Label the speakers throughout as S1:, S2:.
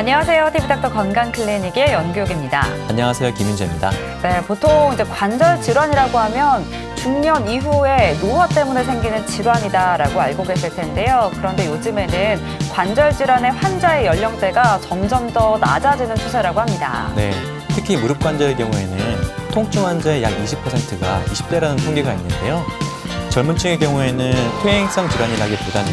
S1: 안녕하세요. TV닥터 건강클리닉의 연교옥입니다.
S2: 안녕하세요. 김윤재입니다.
S1: 네, 보통 이제 관절 질환이라고 하면 중년 이후에 노화 때문에 생기는 질환이다라고 알고 계실 텐데요. 그런데 요즘에는 관절 질환의 환자의 연령대가 점점 더 낮아지는 추세라고 합니다.
S2: 네, 특히 무릎 관절의 경우에는 통증 환자의 약 20%가 20대라는 통계가 있는데요. 젊은 층의 경우에는 퇴행성 질환이라기보다는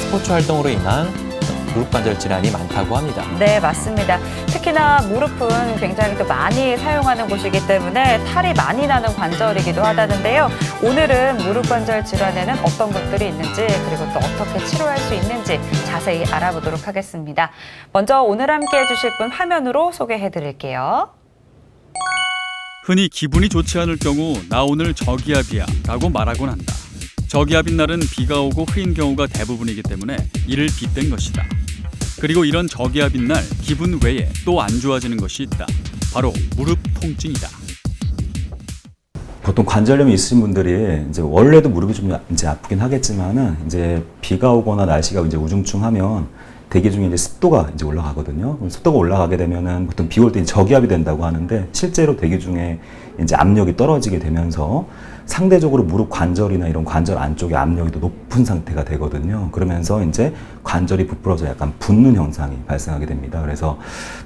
S2: 스포츠 활동으로 인한 무릎 관절 질환이 많다고 합니다.
S1: 네, 맞습니다. 특히나 무릎은 굉장히 또 많이 사용하는 곳이기 때문에 탈이 많이 나는 관절이기도 하다는데요. 오늘은 무릎 관절 질환에는 어떤 것들이 있는지 그리고 또 어떻게 치료할 수 있는지 자세히 알아보도록 하겠습니다. 먼저 오늘 함께 해주실 분 화면으로 소개해 드릴게요.
S3: 흔히 기분이 좋지 않을 경우 나 오늘 저기압이야 라고 말하곤 한다. 저기압인 날은 비가 오고 흐린 경우가 대부분이기 때문에 이를 빗댄 것이다. 그리고 이런 저기압인 날 기분 외에 또 안 좋아지는 것이 있다. 바로 무릎 통증이다.
S4: 보통 관절염이 있으신 분들이 이제 원래도 무릎이 좀 이제 아프긴 하겠지만은 이제 비가 오거나 날씨가 이제 우중충하면 대기 중에 이제 습도가 이제 올라가거든요. 그럼 습도가 올라가게 되면은 보통 비 올 때 저기압이 된다고 하는데 실제로 대기 중에 이제 압력이 떨어지게 되면서 상대적으로 무릎 관절이나 이런 관절 안쪽에 압력이 더 높은 상태가 되거든요. 그러면서 이제 관절이 부풀어져 약간 붓는 현상이 발생하게 됩니다. 그래서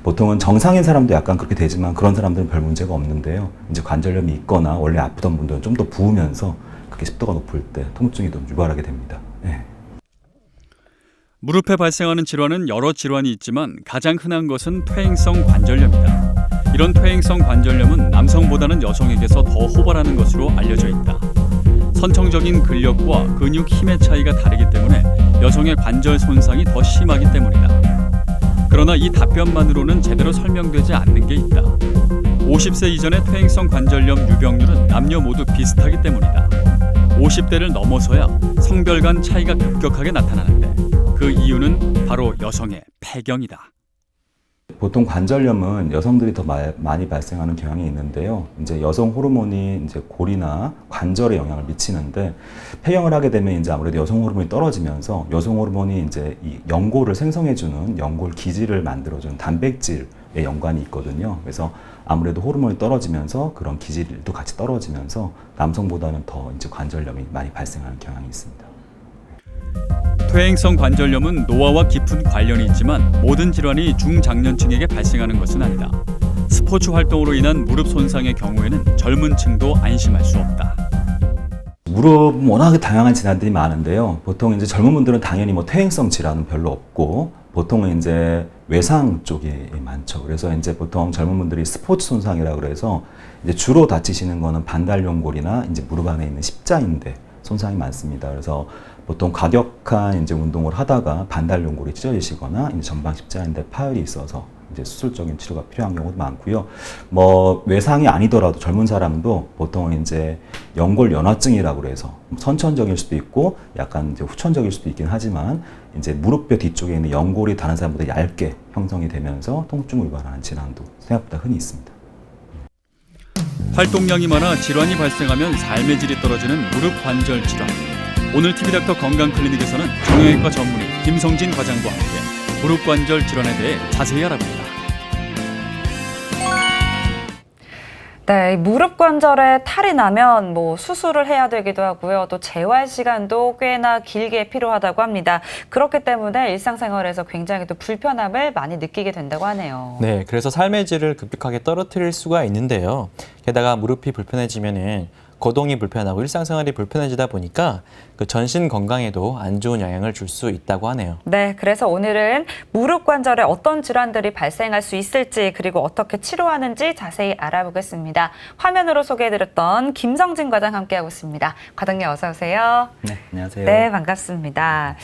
S4: 보통은 정상인 사람도 약간 그렇게 되지만 그런 사람들은 별 문제가 없는데요. 이제 관절염이 있거나 원래 아프던 분들은 좀 더 부으면서 그렇게 습도가 높을 때 통증이 더 유발하게 됩니다. 네.
S3: 무릎에 발생하는 질환은 여러 질환이 있지만 가장 흔한 것은 퇴행성 관절염이다. 이런 퇴행성 관절염은 남성보다는 여성에게서 더 호발하는 것으로 알려져 있다. 선천적인 근력과 근육 힘의 차이가 다르기 때문에 여성의 관절 손상이 더 심하기 때문이다. 그러나 이 답변만으로는 제대로 설명되지 않는 게 있다. 50세 이전의 퇴행성 관절염 유병률은 남녀 모두 비슷하기 때문이다. 50대를 넘어서야 성별 간 차이가 급격하게 나타나는데 그 이유는 바로 여성의 폐경이다.
S4: 보통 관절염은 여성들이 더 많이 발생하는 경향이 있는데요. 이제 여성 호르몬이 이제 골이나 관절에 영향을 미치는데 폐경을 하게 되면 이제 아무래도 여성 호르몬이 떨어지면서 여성 호르몬이 이제 이 연골을 생성해주는 연골 기질을 만들어주는 단백질에 연관이 있거든요. 그래서 아무래도 호르몬이 떨어지면서 그런 기질도 같이 떨어지면서 남성보다는 더 이제 관절염이 많이 발생하는 경향이 있습니다.
S3: 퇴행성 관절염은 노화와 깊은 관련이 있지만 모든 질환이 중장년층에게 발생하는 것은 아니다. 스포츠 활동으로 인한 무릎 손상의 경우에는 젊은 층도 안심할 수 없다.
S4: 무릎은 워낙에 다양한 질환들이 많은데요. 보통 이제 젊은 분들은 당연히 뭐 퇴행성 질환은 별로 없고 보통은 이제 외상 쪽이 많죠. 그래서 이제 보통 젊은 분들이 스포츠 손상이라고 그래서 이제 주로 다치시는 거는 반달연골이나 이제 무릎 안에 있는 십자인대 손상이 많습니다. 그래서 보통 과격한 이제 운동을 하다가 반달연골이 찢어지시거나 이제 전방 십자인대 파열이 있어서 이제 수술적인 치료가 필요한 경우도 많고요. 뭐 외상이 아니더라도 젊은 사람도 보통 이제 연골 연화증이라고 그래서 선천적일 수도 있고 약간 이제 후천적일 수도 있긴 하지만 이제 무릎뼈 뒤쪽에 있는 연골이 다른 사람보다 얇게 형성이 되면서 통증을 유발하는 질환도 생각보다 흔히 있습니다.
S3: 활동량이 많아 질환이 발생하면 삶의 질이 떨어지는 무릎 관절 질환. 오늘 TV닥터 건강클리닉에서는 정형외과 전문의 김성진 과장과 함께 무릎 관절 질환에 대해 자세히 알아봅니다.
S1: 네, 무릎 관절에 탈이 나면 뭐 수술을 해야 되기도 하고요. 또 재활 시간도 꽤나 길게 필요하다고 합니다. 그렇기 때문에 일상생활에서 굉장히 또 불편함을 많이 느끼게 된다고 하네요.
S2: 네, 그래서 삶의 질을 급격하게 떨어뜨릴 수가 있는데요. 게다가 무릎이 불편해지면은 거동이 불편하고 일상생활이 불편해지다 보니까 그 전신 건강에도 안 좋은 영향을 줄 수 있다고 하네요.
S1: 네, 그래서 오늘은 무릎 관절에 어떤 질환들이 발생할 수 있을지 그리고 어떻게 치료하는지 자세히 알아보겠습니다. 화면으로 소개해드렸던 김성진 과장 함께하고 있습니다. 과장님 어서 오세요.
S4: 네, 안녕하세요.
S1: 네, 반갑습니다.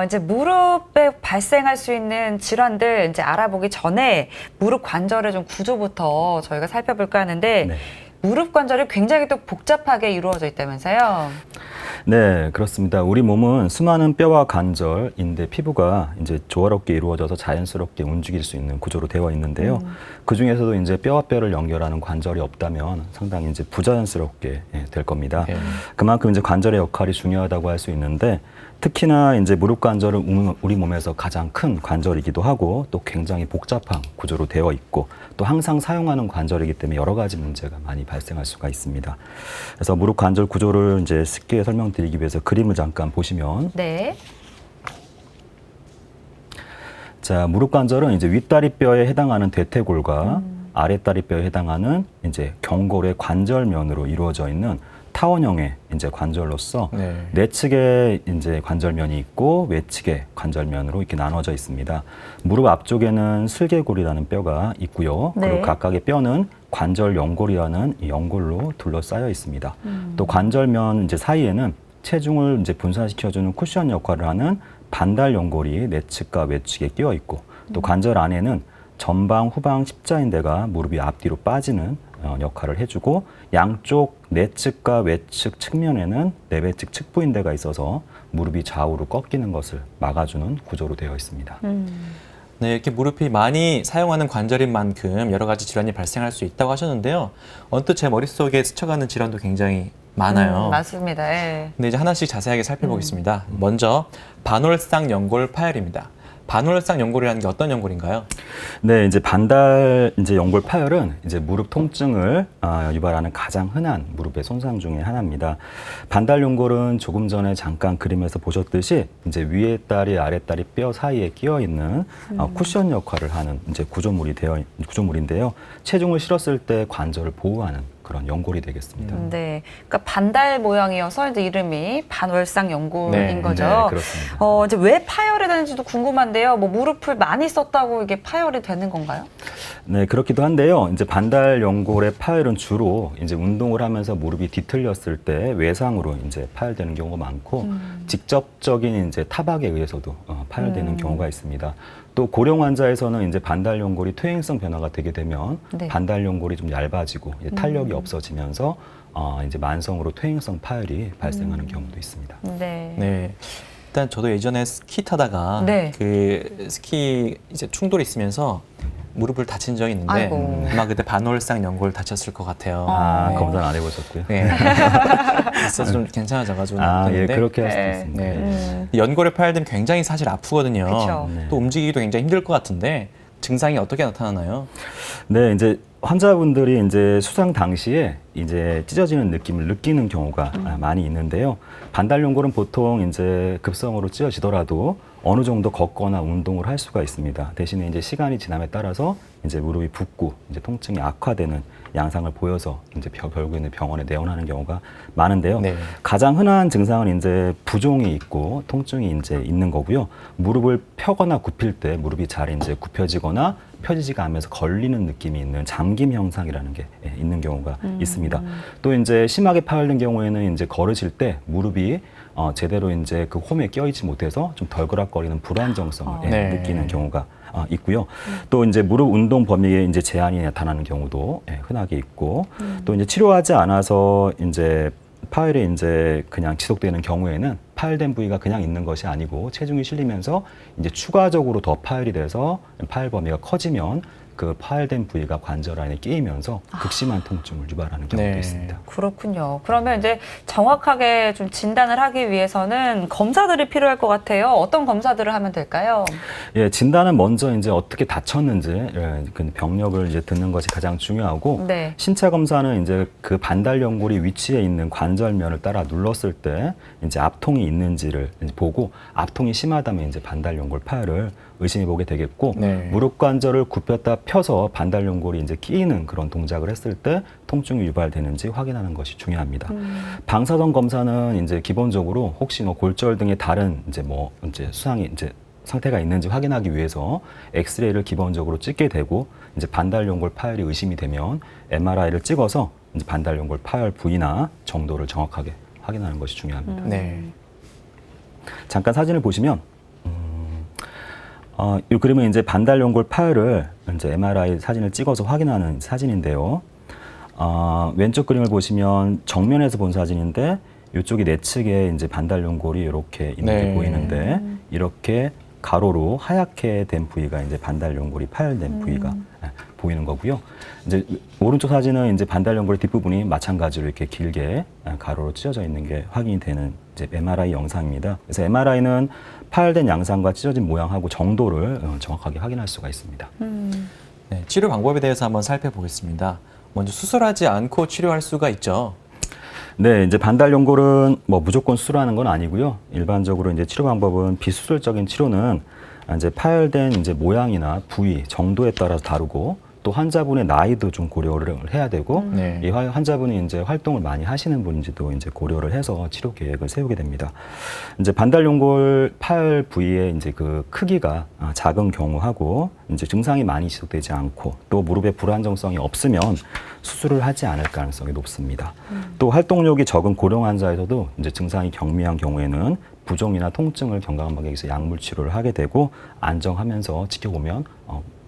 S1: 이제 무릎에 발생할 수 있는 질환들 이제 알아보기 전에 무릎 관절의 좀 구조부터 저희가 살펴볼까 하는데
S4: 네.
S1: 무릎 관절이 굉장히 또 복잡하게 이루어져 있다면서요?
S4: 네, 그렇습니다. 우리 몸은 수많은 뼈와 관절, 인대, 피부가 이제 조화롭게 이루어져서 자연스럽게 움직일 수 있는 구조로 되어 있는데요. 그 중에서도 이제 뼈와 뼈를 연결하는 관절이 없다면 상당히 이제 부자연스럽게 될 겁니다.
S2: 네.
S4: 그만큼 이제 관절의 역할이 중요하다고 할 수 있는데 특히나 이제 무릎 관절은 우리 몸에서 가장 큰 관절이기도 하고 또 굉장히 복잡한 구조로 되어 있고 또 항상 사용하는 관절이기 때문에 여러 가지 문제가 많이 발생할 수가 있습니다. 그래서 무릎 관절 구조를 이제 쉽게 설명드리기 위해서 그림을 잠깐 보시면
S1: 네.
S4: 자, 무릎 관절은 이제 윗다리뼈에 해당하는 대퇴골과 아랫다리뼈에 해당하는 이제 경골의 관절면으로 이루어져 있는 타원형의 이제 관절로서
S2: 네.
S4: 내측에 이제 관절면이 있고 외측에 관절면으로 이렇게 나눠져 있습니다. 무릎 앞쪽에는 슬개골이라는 뼈가 있고요.
S1: 네.
S4: 그리고 각각의 뼈는 관절 연골이라는 이 연골로 둘러싸여 있습니다. 또 관절면 이제 사이에는 체중을 이제 분산시켜주는 쿠션 역할을 하는 반달 연골이 내측과 외측에 끼어 있고 또 관절 안에는 전방, 후방 십자인대가 무릎이 앞뒤로 빠지는 역할을 해주고 양쪽 내측과 외측 측면에는 내외측 측부인대가 있어서 무릎이 좌우로 꺾이는 것을 막아주는 구조로 되어 있습니다.
S2: 네, 이렇게 무릎이 많이 사용하는 관절인 만큼 여러 가지 질환이 발생할 수 있다고 하셨는데요. 언뜻 제 머릿속에 스쳐가는 질환도 굉장히 많아요.
S1: 맞습니다. 예.
S2: 근데 이제 하나씩 자세하게 살펴보겠습니다. 먼저 반월상 연골 파열입니다. 반월상 연골이라는 게 어떤 연골인가요?
S4: 네, 이제 반달 이제 연골 파열은 이제 무릎 통증을 유발하는 가장 흔한 무릎의 손상 중에 하나입니다. 반달 연골은 조금 전에 잠깐 그림에서 보셨듯이 이제 위에 다리, 아래 다리 뼈 사이에 끼어 있는 쿠션 역할을 하는 이제 구조물인데요. 체중을 실었을 때 관절을 보호하는 그런 연골이 되겠습니다.
S1: 네. 그러니까 반달 모양이어서 이제 이름이 반월상 연골인
S2: 네,
S1: 거죠.
S4: 네, 그렇습니다.
S1: 이제 왜 파열이 되는지도 궁금한데요. 뭐 무릎을 많이 썼다고 이게 파열이 되는 건가요?
S4: 네, 그렇기도 한데요. 이제 반달 연골의 파열은 주로 이제 운동을 하면서 무릎이 뒤틀렸을 때 외상으로 이제 파열되는 경우가 많고 직접적인 이제 타박에 의해서도 파열되는 경우가 있습니다. 또 고령 환자에서는 이제 반달 연골이 퇴행성 변화가 되게 되면
S1: 네.
S4: 반달 연골이 좀 얇아지고 이제 탄력이 없어지면서 이제 만성으로 퇴행성 파열이 발생하는 경우도 있습니다.
S1: 네.
S2: 네. 일단 저도 예전에 스키 타다가
S1: 네.
S2: 그 스키 이제 충돌이 있으면서 무릎을 다친 적이 있는데
S1: 아이고.
S2: 아마 그때 반월상 연골 다쳤을 것 같아요.
S4: 아,
S2: 네.
S4: 검사는 안 해보셨고요?
S2: 네. 그래서 좀 괜찮아져가지고
S4: 아, 예,
S2: 나왔는데
S4: 그렇게 할 수도
S1: 네.
S4: 있습니다.
S2: 네.
S4: 예.
S2: 연골에 파열되면 굉장히 사실 아프거든요.
S1: 그쵸.
S4: 네.
S2: 또 움직이기도 굉장히 힘들 것 같은데 증상이 어떻게 나타나나요?
S4: 네, 이제 환자분들이 이제 수상 당시에 이제 찢어지는 느낌을 느끼는 경우가 많이 있는데요. 반달 연골은 보통 이제 급성으로 찢어지더라도 어느 정도 걷거나 운동을 할 수가 있습니다. 대신에 이제 시간이 지남에 따라서 이제 무릎이 붓고 이제 통증이 악화되는 양상을 보여서 이제 결국에는 병원에 내원하는 경우가 많은데요.
S2: 네.
S4: 가장 흔한 증상은 이제 부종이 있고 통증이 이제 있는 거고요. 무릎을 펴거나 굽힐 때 무릎이 잘 이제 굽혀지거나 펴지지가 않으면서 걸리는 느낌이 있는 잠김 현상이라는 게 있는 경우가 있습니다. 또 이제 심하게 파열된 경우에는 이제 걸으실 때 무릎이 제대로 이제 그 홈에 껴있지 못해서 좀 덜그락거리는 불안정성을
S2: 네.
S4: 느끼는 경우가 있고요. 또 이제 무릎 운동 범위에 이제 제한이 나타나는 경우도 흔하게 있고, 또 이제 치료하지 않아서 이제 파열이 이제 그냥 지속되는 경우에는 파열된 부위가 그냥 있는 것이 아니고 체중이 실리면서 이제 추가적으로 더 파열이 돼서 파열 범위가 커지면 그 파열된 부위가 관절 안에 끼이면서 극심한 통증을 유발하는 경우도
S2: 네.
S4: 있습니다.
S1: 그렇군요. 그러면 이제 정확하게 좀 진단을 하기 위해서는 검사들이 필요할 것 같아요. 어떤 검사들을 하면 될까요?
S4: 예, 진단은 먼저 이제 어떻게 다쳤는지 그 병력을 이제 듣는 것이 가장 중요하고
S1: 네.
S4: 신체 검사는 이제 그 반달 연골이 위치해 있는 관절면을 따라 눌렀을 때 이제 압통이 있는지를 이제 보고 압통이 심하다면 이제 반달 연골 파열을 의심해 보게 되겠고
S2: 네.
S4: 무릎 관절을 굽혔다 펴서 반달 연골이 이제 끼이는 그런 동작을 했을 때 통증이 유발되는지 확인하는 것이 중요합니다. 방사선 검사는 이제 기본적으로 혹시 뭐 골절 등의 다른 이제 뭐 이제 수상이 이제 상태가 있는지 확인하기 위해서 엑스레이를 기본적으로 찍게 되고 이제 반달 연골 파열이 의심이 되면 MRI를 찍어서 이제 반달 연골 파열 부위나 정도를 정확하게 확인하는 것이 중요합니다.
S2: 네.
S4: 잠깐 사진을 보시면 이 그림은 이제 반달 연골 파열을 이제 MRI 사진을 찍어서 확인하는 사진인데요. 왼쪽 그림을 보시면 정면에서 본 사진인데 이쪽이 내측에 이제 반달연골이 이렇게 있는 게
S2: 네.
S4: 보이는데 이렇게 가로로 하얗게 된 부위가 이제 반달연골이 파열된 부위가 보이는 거고요. 이제 오른쪽 사진은 이제 반달연골의 뒷부분이 마찬가지로 이렇게 길게 가로로 찢어져 있는 게 확인이 되는 이제 MRI 영상입니다. 그래서 MRI는 파열된 양상과 찢어진 모양하고 정도를 정확하게 확인할 수가 있습니다.
S2: 네, 치료 방법에 대해서 한번 살펴보겠습니다. 먼저 수술하지 않고 치료할 수가 있죠.
S4: 네, 이제 반달연골은 뭐 무조건 수술하는 건 아니고요. 일반적으로 이제 치료 방법은 비수술적인 치료는 이제 파열된 이제 모양이나 부위, 정도에 따라서 다르고 또 환자분의 나이도 좀 고려를 해야 되고
S2: 네.
S4: 이 환자분이 이제 활동을 많이 하시는 분인지도 이제 고려를 해서 치료 계획을 세우게 됩니다. 이제 반달연골 파열 부위의 이제 그 크기가 작은 경우하고 이제 증상이 많이 지속되지 않고 또 무릎에 불안정성이 없으면 수술을 하지 않을 가능성이 높습니다. 또 활동력이 적은 고령 환자에서도 이제 증상이 경미한 경우에는 부종이나 통증을 경감하기 위해서 약물 치료를 하게 되고 안정하면서 지켜보면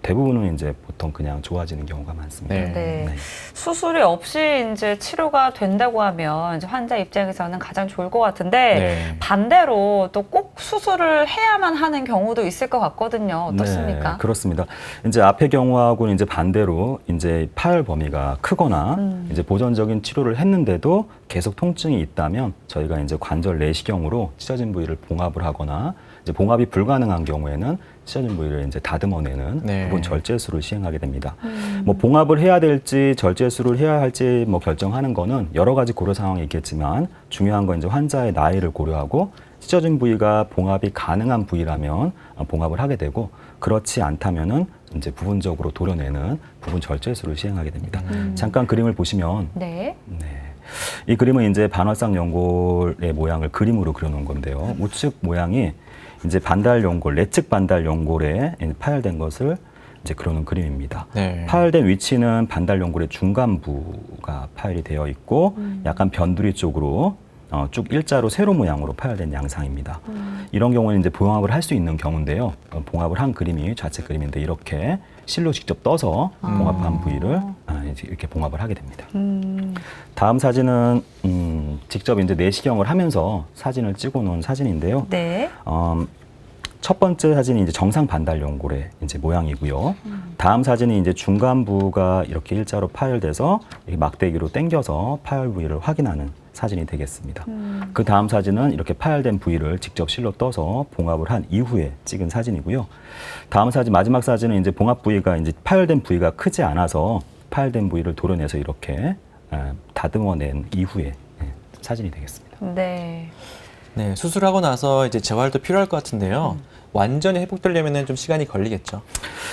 S4: 대부분은 이제 보통 그냥 좋아지는 경우가 많습니다.
S2: 네.
S1: 네. 수술이 없이 이제 치료가 된다고 하면 이제 환자 입장에서는 가장 좋을 것 같은데
S2: 네.
S1: 반대로 또 꼭 수술을 해야만 하는 경우도 있을 것 같거든요. 어떻습니까?
S4: 네, 그렇습니다. 이제 앞의 경우하고는 이제 반대로 이제 파열 범위가 크거나 이제 보존적인 치료를 했는데도 계속 통증이 있다면 저희가 이제 관절 내시경으로 찢어진 부위를 봉합을 하거나 이제 봉합이 불가능한 경우에는 찢어진 부위를 이제 다듬어내는
S2: 네.
S4: 부분 절제술을 시행하게 됩니다. 뭐 봉합을 해야 될지 절제술을 해야 할지 뭐 결정하는 거는 여러 가지 고려 상황이 있겠지만 중요한 건 이제 환자의 나이를 고려하고 찢어진 부위가 봉합이 가능한 부위라면 봉합을 하게 되고 그렇지 않다면은 이제 부분적으로 도려내는 부분 절제술을 시행하게 됩니다. 잠깐 그림을 보시면
S1: 네.
S4: 이 그림은 이제 반월상 연골의 모양을 그림으로 그려놓은 건데요. 우측 모양이 이제 반달연골, 내측 반달연골에 파열된 것을 이제 그려놓은 그림입니다.
S2: 네.
S4: 파열된 위치는 반달연골의 중간부가 파열이 되어 있고 약간 변두리 쪽으로 쭉 일자로 세로 모양으로 파열된 양상입니다. 이런 경우는 이제 봉합을 할 수 있는 경우인데요. 봉합을 한 그림이 좌측 그림인데 이렇게 실로 직접 떠서 봉합한 부위를 이제 이렇게 봉합을 하게 됩니다. 다음 사진은 직접 이제 내시경을 하면서 사진을 찍어놓은 사진인데요.
S1: 네.
S4: 첫 번째 사진이 이제 정상 반달연골의 이제 모양이고요. 다음 사진이 이제 중간부가 이렇게 일자로 파열돼서 이렇게 막대기로 당겨서 파열 부위를 확인하는 사진이 되겠습니다. 그 다음 사진은 이렇게 파열된 부위를 직접 실로 떠서 봉합을 한 이후에 찍은 사진이고요. 다음 사진, 마지막 사진은 이제 봉합 부위가 이제 파열된 부위가 크지 않아서 파열된 부위를 도려내서 이렇게 다듬어낸 이후에 사진이 되겠습니다.
S1: 네.
S2: 네, 수술하고 나서 이제 재활도 필요할 것 같은데요. 완전히 회복되려면 좀 시간이 걸리겠죠.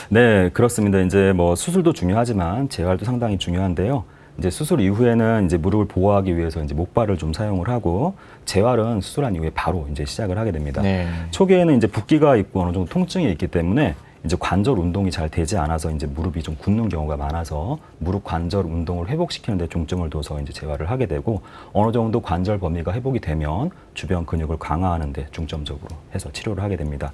S4: 네, 그렇습니다. 이제 뭐 수술도 중요하지만 재활도 상당히 중요한데요. 이제 수술 이후에는 이제 무릎을 보호하기 위해서 이제 목발을 좀 사용을 하고 재활은 수술한 이후에 바로 이제 시작을 하게 됩니다.
S2: 네.
S4: 초기에는 이제 붓기가 있고 어느 정도 통증이 있기 때문에 이제 관절 운동이 잘 되지 않아서 이제 무릎이 좀 굳는 경우가 많아서 무릎 관절 운동을 회복시키는 데 중점을 둬서 이제 재활을 하게 되고 어느 정도 관절 범위가 회복이 되면 주변 근육을 강화하는 데 중점적으로 해서 치료를 하게 됩니다.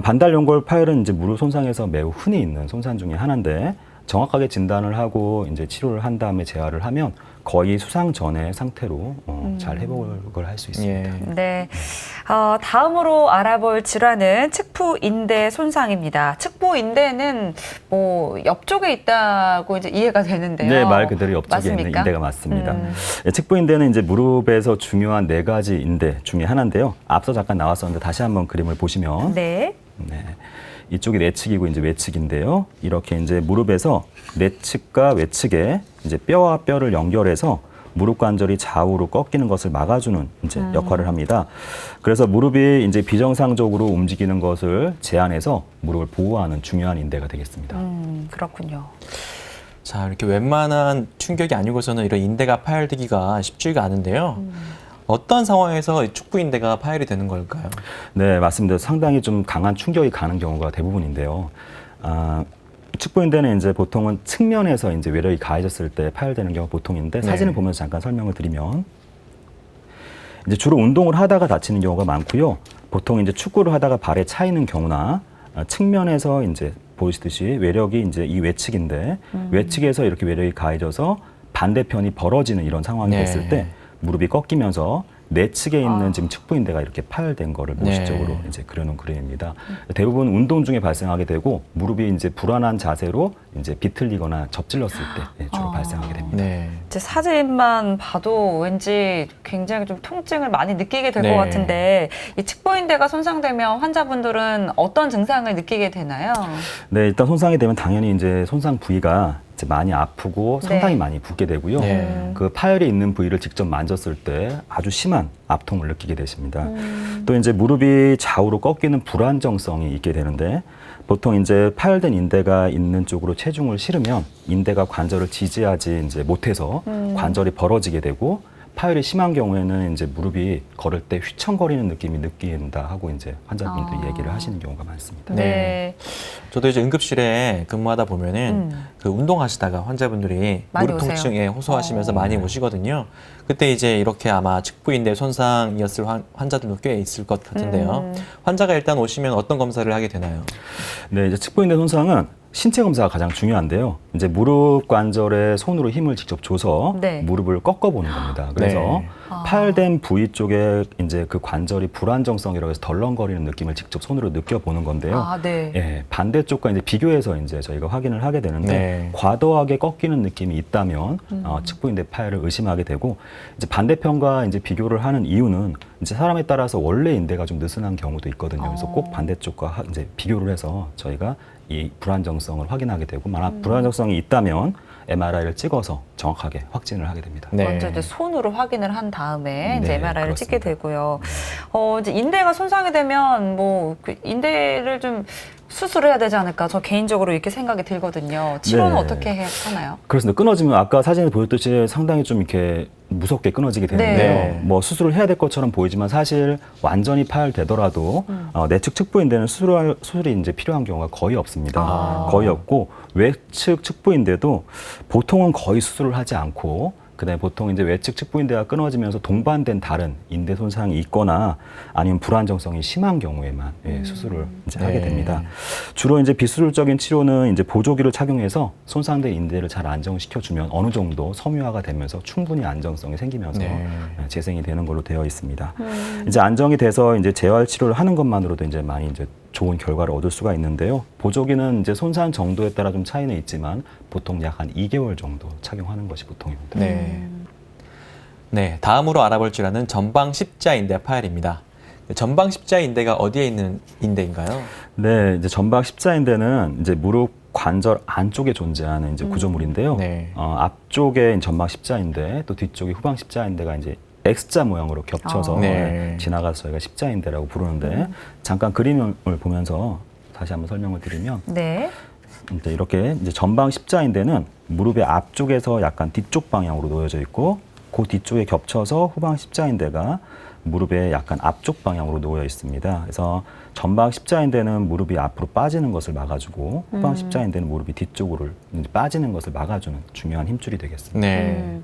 S4: 반달연골 파열은 이제 무릎 손상에서 매우 흔히 있는 손상 중에 하나인데 정확하게 진단을 하고 이제 치료를 한 다음에 재활을 하면 거의 수상 전의 상태로 잘 회복을 할 수 있습니다.
S2: 예.
S1: 네. 다음으로 알아볼 질환은 측부인대 손상입니다. 측부인대는 뭐 옆쪽에 있다고 이제 이해가 되는데요.
S4: 네, 말 그대로 옆쪽에
S1: 맞습니까?
S4: 있는 인대가 맞습니다. 측부인대는 이제 무릎에서 중요한 4가지 인대 중에 하나인데요. 앞서 잠깐 나왔었는데 다시 한번 그림을 보시면
S1: 네.
S4: 네. 이쪽이 내측이고 이제 외측인데요. 이렇게 이제 무릎에서 내측과 외측에 이제 뼈와 뼈를 연결해서 무릎 관절이 좌우로 꺾이는 것을 막아주는 이제 역할을 합니다. 그래서 무릎이 이제 비정상적으로 움직이는 것을 제한해서 무릎을 보호하는 중요한 인대가 되겠습니다.
S1: 그렇군요.
S2: 자, 이렇게 웬만한 충격이 아니고서는 이런 인대가 파열되기가 쉽지가 않은데요. 어떤 상황에서 축부인대가 파열이 되는 걸까요?
S4: 네, 맞습니다. 상당히 좀 강한 충격이 가는 경우가 대부분인데요. 측부인대는 이제 보통은 측면에서 이제 외력이 가해졌을 때 파열되는 경우가 보통인데
S2: 네.
S4: 사진을 보면서 잠깐 설명을 드리면 이제 주로 운동을 하다가 다치는 경우가 많고요. 보통 이제 축구를 하다가 발에 차이는 경우나 측면에서 이제 보시듯이 외력이 이제 이 외측인데 외측에서 이렇게 외력이 가해져서 반대편이 벌어지는 이런 상황이
S2: 네.
S4: 됐을 때 무릎이 꺾이면서 내측에 있는 지금 측부인대가 이렇게 파열된 거를 모식적으로 이제 그려놓은 그림입니다. 대부분 운동 중에 발생하게 되고 무릎이 이제 불안한 자세로 이제 비틀리거나 접질렀을 때 주로 발생하게 됩니다.
S3: 네.
S1: 이제 사진만 봐도 왠지 굉장히 좀 통증을 많이 느끼게 될 것
S3: 네.
S1: 같은데 이 측부인대가 손상되면 환자분들은 어떤 증상을 느끼게 되나요?
S4: 네, 일단 손상이 되면 당연히 이제 손상 부위가 이제 많이 아프고 상당히
S1: 네.
S4: 많이 붓게 되고요.
S3: 네.
S4: 그 파열이 있는 부위를 직접 만졌을 때 아주 심한 압통을 느끼게 되십니다. 또 이제 무릎이 좌우로 꺾이는 불안정성이 있게 되는데 보통 이제 파열된 인대가 있는 쪽으로 체중을 실으면 인대가 관절을 지지하지 이제 못해서 관절이 벌어지게 되고 파열이 심한 경우에는 이제 무릎이 걸을 때 휘청거리는 느낌이 느낀다 하고 이제 환자분들이 얘기를 하시는 경우가 많습니다.
S1: 네.
S2: 저도 이제 응급실에 근무하다 보면은 그 운동하시다가 환자분들이
S1: 많이
S2: 무릎
S1: 오세요.
S2: 통증에 호소하시면서 많이 오시거든요. 그때 이제 이렇게 아마 측부인대 손상이었을 환자들도 꽤 있을 것 같은데요. 환자가 일단 오시면 어떤 검사를 하게 되나요?
S4: 네, 이제 측부인대 손상은 신체 검사가 가장 중요한데요. 이제 무릎 관절에 손으로 힘을 직접 줘서
S1: 네.
S4: 무릎을 꺾어보는 겁니다. 그래서
S3: 네.
S4: 파열된 부위 쪽에 이제 그 관절이 불안정성이라고 해서 덜렁거리는 느낌을 직접 손으로 느껴보는 건데요.
S1: 아, 네.
S4: 예, 반대쪽과 이제 비교해서 이제 저희가 확인을 하게 되는데
S3: 네.
S4: 과도하게 꺾이는 느낌이 있다면 측부인대 파열을 의심하게 되고 이제 반대편과 이제 비교를 하는 이유는 이제 사람에 따라서 원래 인대가 좀 느슨한 경우도 있거든요. 그래서 꼭 반대쪽과 이제 비교를 해서 저희가 이 불안정성을 확인하게 되고 만약 불안정성이 있다면 MRI를 찍어서 정확하게 확진을 하게 됩니다.
S3: 네.
S1: 먼저 이제 손으로 확인을 한 다음에 이제
S4: 네,
S1: MRI를 찍게
S4: 그렇습니다.
S1: 되고요. 이제 인대가 손상이 되면 뭐 그 인대를 좀 수술해야 되지 않을까? 저 개인적으로 이렇게 생각이 들거든요. 치료는
S4: 네.
S1: 어떻게 하나요?
S4: 그렇습니다. 끊어지면 아까 사진에 보였듯이 상당히 좀 이렇게 무섭게 끊어지게 되는데요.
S3: 네.
S4: 뭐 수술을 해야 될 것처럼 보이지만 사실 완전히 파열되더라도 내측 측부인대는 수술이 이제 필요한 경우가 거의 없습니다. 거의 없고 외측 측부인대도 보통은 거의 수술을 하지 않고 그다음에 보통 이제 외측 측부인대가 끊어지면서 동반된 다른 인대 손상이 있거나 아니면 불안정성이 심한 경우에만 수술을 이제 하게 됩니다. 주로 이제 비수술적인 치료는 이제 보조기를 착용해서 손상된 인대를 잘 안정시켜주면 어느 정도 섬유화가 되면서 충분히 안정성이 생기면서
S3: 네.
S4: 재생이 되는 걸로 되어 있습니다. 이제 안정이 돼서 이제 재활 치료를 하는 것만으로도 이제 많이 이제 좋은 결과를 얻을 수가 있는데요. 보조기는 이제 손상 정도에 따라 좀 차이는 있지만 보통 약 한 2개월 정도 착용하는 것이 보통입니다.
S3: 네.
S2: 네, 다음으로 알아볼 질환은 전방 십자인대 파열입니다. 전방 십자인대가 어디에 있는 인대인가요?
S4: 네, 이제 전방 십자인대는 이제 무릎 관절 안쪽에 존재하는 이제 구조물인데요.
S3: 네.
S4: 앞쪽에 전방 십자인대, 또 뒤쪽에 후방 십자인대가 이제 X자 모양으로 겹쳐서
S3: 네.
S4: 지나가서 저희가 십자인대라고 부르는데 잠깐 그림을 보면서 다시 한번 설명을 드리면
S1: 네.
S4: 이제 이렇게 이제 전방 십자인대는 무릎의 앞쪽에서 약간 뒤쪽 방향으로 놓여져 있고 그 뒤쪽에 겹쳐서 후방 십자인대가 무릎의 약간 앞쪽 방향으로 놓여 있습니다. 그래서 전방 십자인대는 무릎이 앞으로 빠지는 것을 막아주고 후방 십자인대는 무릎이 뒤쪽으로 이제 빠지는 것을 막아주는 중요한 힘줄이 되겠습니다.
S3: 네.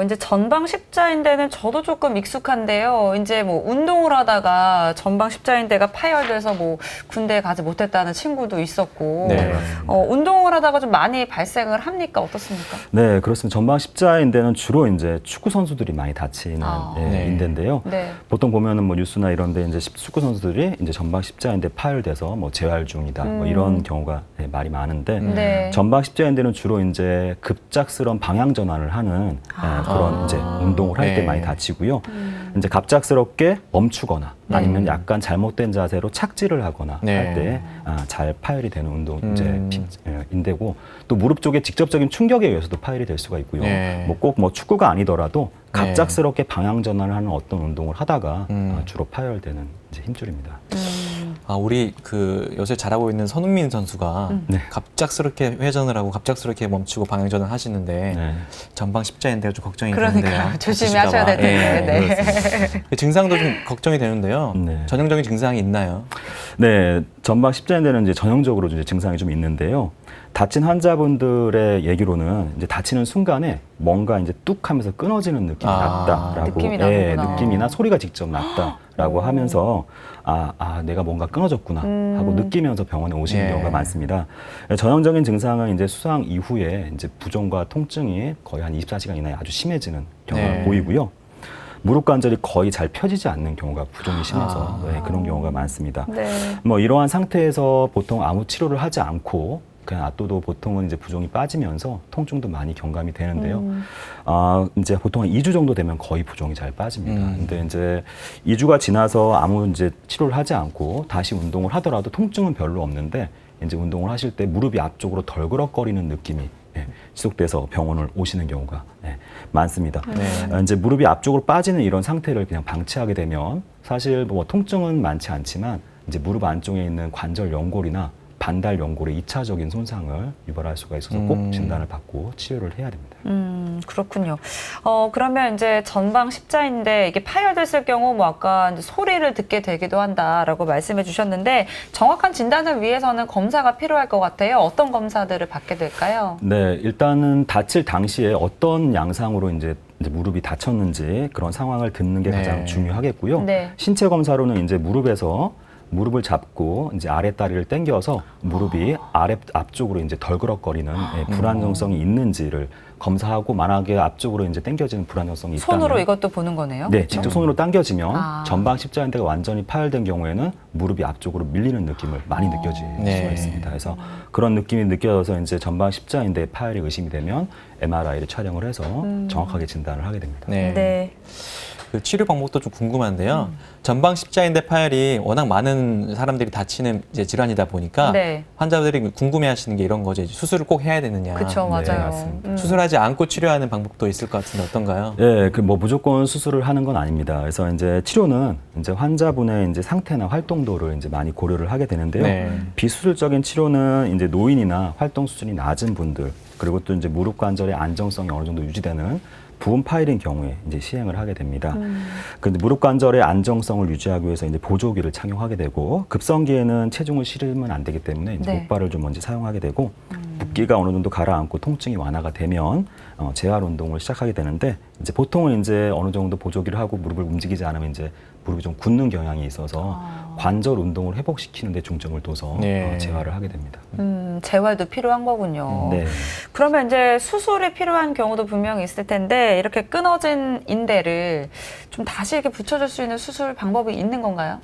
S1: 이제 전방 십자인대는 저도 조금 익숙한데요. 이제 뭐 운동을 하다가 전방 십자인대가 파열돼서 뭐 군대에 가지 못했다는 친구도 있었고,
S3: 네.
S1: 운동을 하다가 좀 많이 발생을 합니까? 어떻습니까?
S4: 네, 그렇습니다. 전방 십자인대는 주로 이제 축구 선수들이 많이 다치는
S3: 네.
S4: 인대인데요.
S1: 네.
S4: 보통 보면은 뭐 뉴스나 이런데 이제 축구 선수들이 이제 전방 십자인대 파열돼서 뭐 재활 중이다, 뭐 이런 경우가 말이 많은데
S1: 네.
S4: 전방 십자인대는 주로 이제 급작스러운 방향 전환을 하는 그런 이제 운동을 할 때
S3: 네.
S4: 많이 다치고요. 이제 갑작스럽게 멈추거나 아니면 약간 잘못된 자세로 착지를 하거나
S3: 네.
S4: 할 때 잘 파열이 되는 운동 이제 인대고 또 무릎 쪽에 직접적인 충격에 의해서도 파열이 될 수가 있고요.
S3: 네.
S4: 뭐 꼭 뭐 축구가 아니더라도 갑작스럽게 방향 전환을 하는 어떤 운동을 하다가 주로 파열되는 이제 힘줄입니다.
S2: 우리 그 요새 잘하고 있는 손흥민 선수가
S4: 네.
S2: 갑작스럽게 회전을 하고 갑작스럽게 멈추고 방향전을 하시는데
S4: 네.
S2: 전방 십자인대가 좀 걱정이
S1: 그러니까요.
S2: 되는데요.
S1: 조심히 하셔야 될 텐데. 네.
S2: 그렇습니다. 그 증상도 좀 걱정이 되는데요.
S4: 네.
S2: 전형적인 증상이 있나요?
S4: 네, 전방 십자인대는 이제 전형적으로 이제 증상이 좀 있는데요. 다친 환자분들의 얘기로는 이제 다치는 순간에 뭔가 이제 뚝 하면서 끊어지는 느낌이 났다라고,
S1: 느낌이 나는구나.
S4: 느낌이나 소리가 직접 났다라고 하면서 내가 뭔가 끊어졌구나 하고 느끼면서 병원에 오시는
S3: 예.
S4: 경우가 많습니다. 전형적인 증상은 이제 수상 이후에 이제 부종과 통증이 거의 한 24시간 이내에 아주 심해지는 경우가
S3: 네.
S4: 보이고요. 무릎 관절이 거의 잘 펴지지 않는 경우가 부종이 심해서 네, 그런 경우가 많습니다.
S1: 네.
S4: 뭐 이러한 상태에서 보통 아무 치료를 하지 않고 그냥 놔둬도 보통은 이제 부종이 빠지면서 통증도 많이 경감이 되는데요. 이제 보통 한 2주 정도 되면 거의 부종이 잘 빠집니다. 근데 이제 2주가 지나서 아무 이제 치료를 하지 않고 다시 운동을 하더라도 통증은 별로 없는데 이제 운동을 하실 때 무릎이 앞쪽으로 덜그럭거리는 느낌이 지속돼서 병원을 오시는 경우가 많습니다. 이제 무릎이 앞쪽으로 빠지는 이런 상태를 그냥 방치하게 되면 사실 뭐 통증은 많지 않지만 이제 무릎 안쪽에 있는 관절 연골이나 반달 연골의 2차적인 손상을 유발할 수가 있어서 꼭 진단을 받고 치료를 해야 됩니다.
S1: 그렇군요. 그러면 이제 전방 십자인데 이게 파열됐을 경우 뭐 아까 이제 소리를 듣게 되기도 한다라고 말씀해 주셨는데 정확한 진단을 위해서는 검사가 필요할 것 같아요. 어떤 검사들을 받게 될까요?
S4: 네, 일단은 다칠 당시에 어떤 양상으로 이제 무릎이 다쳤는지 그런 상황을 듣는 게 가장 중요하겠고요.
S1: 네.
S4: 신체 검사로는 이제 무릎을 잡고 이제 아랫다리를 당겨서 무릎이 앞쪽으로 이제 덜그럭거리는 불안정성이 있는지를 검사하고 만약에 앞쪽으로 이제 당겨지는 불안정성이 있다면
S1: 손으로 이것도 보는 거네요?
S4: 네,
S1: 그렇죠?
S4: 직접 손으로 당겨지면 전방 십자인대가 완전히 파열된 경우에는 무릎이 앞쪽으로 밀리는 느낌을 많이 느껴질 수가 있습니다. 그래서 그런 느낌이 느껴져서 이제 전방 십자인대 파열이 의심이 되면 MRI를 촬영을 해서 정확하게 진단을 하게 됩니다.
S1: 네.
S2: 그 치료 방법도 좀 궁금한데요. 전방 십자인대 파열이 워낙 많은 사람들이 다치는 이제 질환이다 보니까
S1: 네.
S2: 환자들이 궁금해하시는 게 이런 거죠. 수술을 꼭 해야 되느냐.
S1: 그렇죠, 맞아요.
S4: 네, 맞습니다.
S2: 수술하지 않고 치료하는 방법도 있을 것 같은데 어떤가요?
S4: 네, 그 뭐 무조건 수술을 하는 건 아닙니다. 그래서 이제 치료는 이제 환자분의 이제 상태나 활동도를 이제 많이 고려를 하게 되는데요. 비수술적인 치료는 이제 노인이나 활동 수준이 낮은 분들 그리고 또 이제 무릎 관절의 안정성이 어느 정도 유지되는 부분 파열인 경우에 이제 시행을 하게 됩니다. 그런데 무릎 관절의 안정성을 유지하기 위해서 이제 보조기를 착용하게 되고 급성기에는 체중을 실으면 안 되기 때문에 이제 목발을 좀 먼저 사용하게 되고 붓기가 어느 정도 가라앉고 통증이 완화가 되면 재활 운동을 시작하게 되는데 이제 보통은 이제 어느 정도 보조기를 하고 무릎을 움직이지 않으면 이제 무릎이 좀 굳는 경향이 있어서 관절 운동을 회복시키는 데 중점을 둬서 재활을 하게 됩니다.
S1: 재활도 필요한 거군요.
S4: 네.
S1: 그러면 이제 수술이 필요한 경우도 분명히 있을 텐데 이렇게 끊어진 인대를 좀 다시 이렇게 붙여줄 수 있는 수술 방법이 있는 건가요?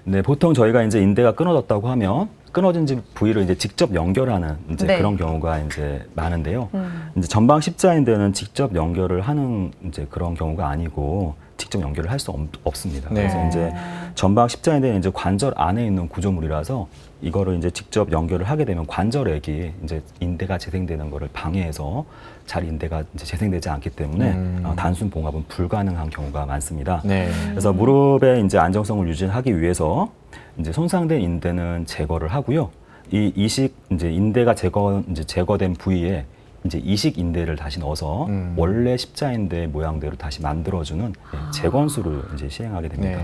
S4: 네, 보통 저희가 이제 인대가 끊어졌다고 하면 끊어진 부위를 이제 직접 연결하는 이제 그런 경우가 이제 많은데요. 이제 전방 십자인대는 직접 연결을 하는 이제 그런 경우가 아니고 직접 연결을 할 수 없습니다. 그래서 이제 전방 십자인대는 이제 관절 안에 있는 구조물이라서 이거를 이제 직접 연결을 하게 되면 관절액이 이제 인대가 재생되는 거를 방해해서 잘 인대가 이제 재생되지 않기 때문에 단순 봉합은 불가능한 경우가 많습니다. 그래서 무릎의 이제 안정성을 유지하기 위해서 이제 손상된 인대는 제거를 하고요. 이 이식 이제 인대가 제거된 부위에 이제 이식 인대를 다시 넣어서 원래 십자인대 모양대로 다시 만들어주는 재건술을 이제 시행하게 됩니다.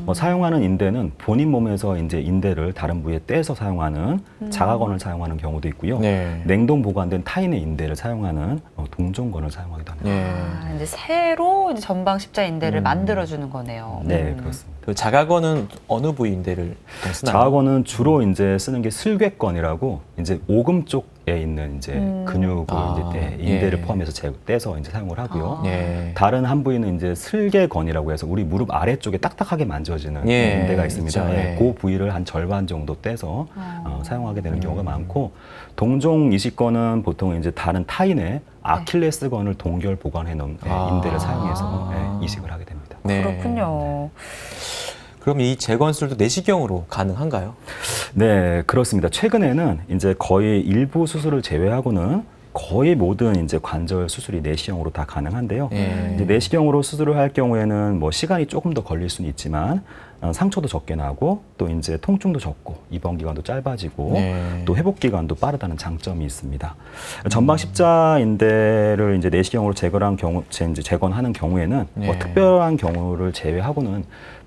S4: 뭐 사용하는 인대는 본인 몸에서 이제 인대를 다른 부위에 떼서 사용하는 자가건을 사용하는 경우도 있고요. 냉동 보관된 타인의 인대를 사용하는 동종건을 사용하기도 합니다.
S1: 이제 새로 이제 전방 십자인대를 만들어주는 거네요.
S4: 네, 그렇습니다.
S2: 그 자가건은 어느 부위 인대를 보통 쓰나요?
S4: 자가건은 주로 이제 쓰는 게 슬궤건이라고 이제 오금 쪽에 있는 이제 근육을 이제 인대를 포함해서 떼서 이제 사용을 하고요. 다른 한 부위는 이제 슬개건이라고 해서 우리 무릎 아래쪽에 딱딱하게 만져지는 인대가 있습니다. 그 부위를 한 절반 정도 떼서 사용하게 되는 경우가 많고 동종 이식건은 보통 이제 다른 타인의 아킬레스건을 동결 보관해 놓은 인대를 사용해서 이식을 하게 됩니다.
S1: 그렇군요.
S2: 그럼 이 재건술도 내시경으로 가능한가요?
S4: 네, 그렇습니다. 최근에는 이제 거의 일부 수술을 제외하고는 거의 모든 이제 관절 수술이 내시경으로 다 가능한데요. 이제 내시경으로 수술을 할 경우에는 뭐 시간이 조금 더 걸릴 수는 있지만 상처도 적게 나고 또 이제 통증도 적고 입원 기간도 짧아지고 또 회복 기간도 빠르다는 장점이 있습니다. 전방 십자인대를 이제 내시경으로 재건하는 경우에는 뭐 특별한 경우를 제외하고는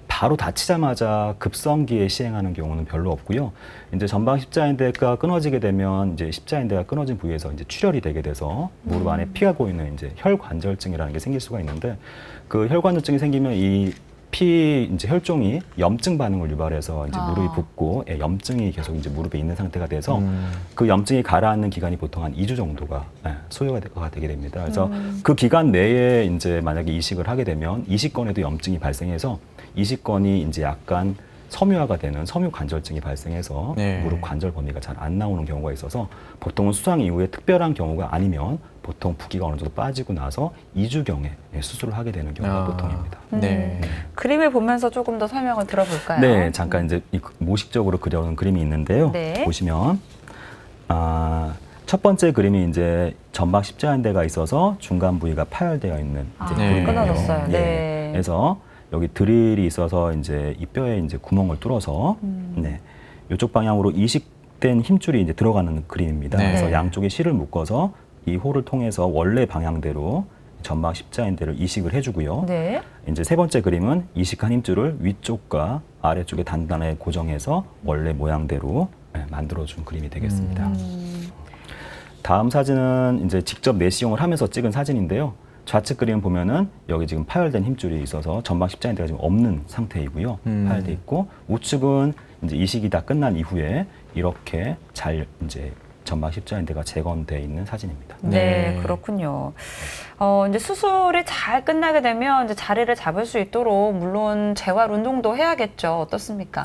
S4: 바로 다치자마자 급성기에 시행하는 경우는 별로 없고요. 이제 전방 십자인대가 끊어지게 되면 이제 십자인대가 끊어진 부위에서 이제 출혈이 되게 돼서 무릎 안에 피가 고이는 이제 혈관절증이라는 게 생길 수가 있는데 그 혈관절증이 생기면 이 피 이제 혈종이 염증 반응을 유발해서 이제
S1: 아.
S4: 무릎이 붓고 염증이 계속 이제 무릎에 있는 상태가 돼서 그 염증이 가라앉는 기간이 보통 한 2주 정도가 소요가 되게 됩니다. 그래서 그 기간 내에 이제 만약에 이식을 하게 되면 이식건에도 염증이 발생해서 이식건이 이제 약간 섬유화가 되는 섬유 관절증이 발생해서
S2: 네.
S4: 무릎 관절 범위가 잘 안 나오는 경우가 있어서 보통은 수상 이후에 특별한 경우가 아니면 보통 붓기가 어느 정도 빠지고 나서 2주경에 수술을 하게 되는 경우가 보통입니다.
S2: 네.
S1: 그림을 보면서 조금 더 설명을 들어볼까요?
S4: 네, 잠깐 이제 모식적으로 그려놓은 그림이 있는데요.
S1: 네.
S4: 보시면 첫 번째 그림이 이제 전방 십자인대가 있어서 중간 부위가 파열되어 있는 이제
S2: 네.
S4: 그림이에요.
S1: 끊어졌어요.
S4: 예.
S1: 네.
S4: 그래서 여기 드릴이 있어서 이제 이 뼈에 이제 구멍을 뚫어서 네, 이쪽 방향으로 이식된 힘줄이 이제 들어가는 그림입니다.
S2: 네.
S4: 그래서 양쪽에 실을 묶어서 이 홀을 통해서 원래 방향대로 전방 십자인대를 이식을 해주고요.
S1: 네.
S4: 이제 세 번째 그림은 이식한 힘줄을 위쪽과 아래쪽에 단단하게 고정해서 원래 모양대로 만들어준 그림이 되겠습니다. 다음 사진은 이제 직접 내시경을 하면서 찍은 사진인데요. 좌측 그림 보면은 여기 지금 파열된 힘줄이 있어서 전방 십자인대가 지금 없는 상태이고요. 파열돼 있고 우측은 이제 이식이 다 끝난 이후에 이렇게 잘 이제 전방 십자인대가 재건돼 있는 사진입니다.
S1: 네,
S2: 네.
S1: 그렇군요. 이제 수술이 잘 끝나게 되면 이제 자리를 잡을 수 있도록 물론 재활 운동도 해야겠죠. 어떻습니까?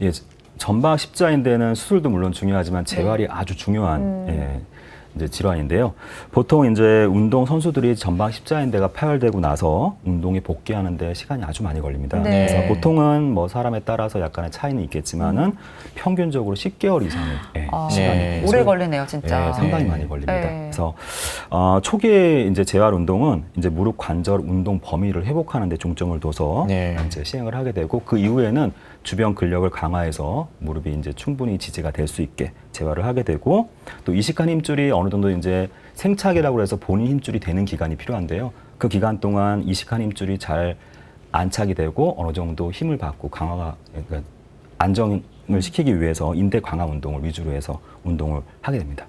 S4: 예, 전방 십자인대는 수술도 물론 중요하지만 재활이 아주 중요한 예, 이제 질환인데요. 보통 이제 운동 선수들이 전방 십자인대가 파열되고 나서 운동에 복귀하는데 시간이 아주 많이 걸립니다.
S1: 네.
S4: 그래서 보통은 뭐 사람에 따라서 약간의 차이는 있겠지만은 평균적으로 10개월 이상의 시간이
S2: 네.
S1: 오래 걸리네요, 진짜.
S4: 예, 상당히
S2: 네.
S4: 많이 걸립니다.
S1: 네.
S4: 그래서 초기에 이제 재활 운동은 이제 무릎 관절 운동 범위를 회복하는 데 중점을 둬서
S2: 네.
S4: 이제 시행을 하게 되고 그 이후에는 주변 근력을 강화해서 무릎이 이제 충분히 지지가 될 수 있게 재활을 하게 되고 또 이식한 힘줄이 어느 정도 이제 생착이라고 해서 본인 힘줄이 되는 기간이 필요한데요. 그 기간 동안 이식한 힘줄이 잘 안착이 되고 어느 정도 힘을 받고 강화가 그러니까 안정을 시키기 위해서 인대 강화 운동을 위주로 해서 운동을 하게 됩니다.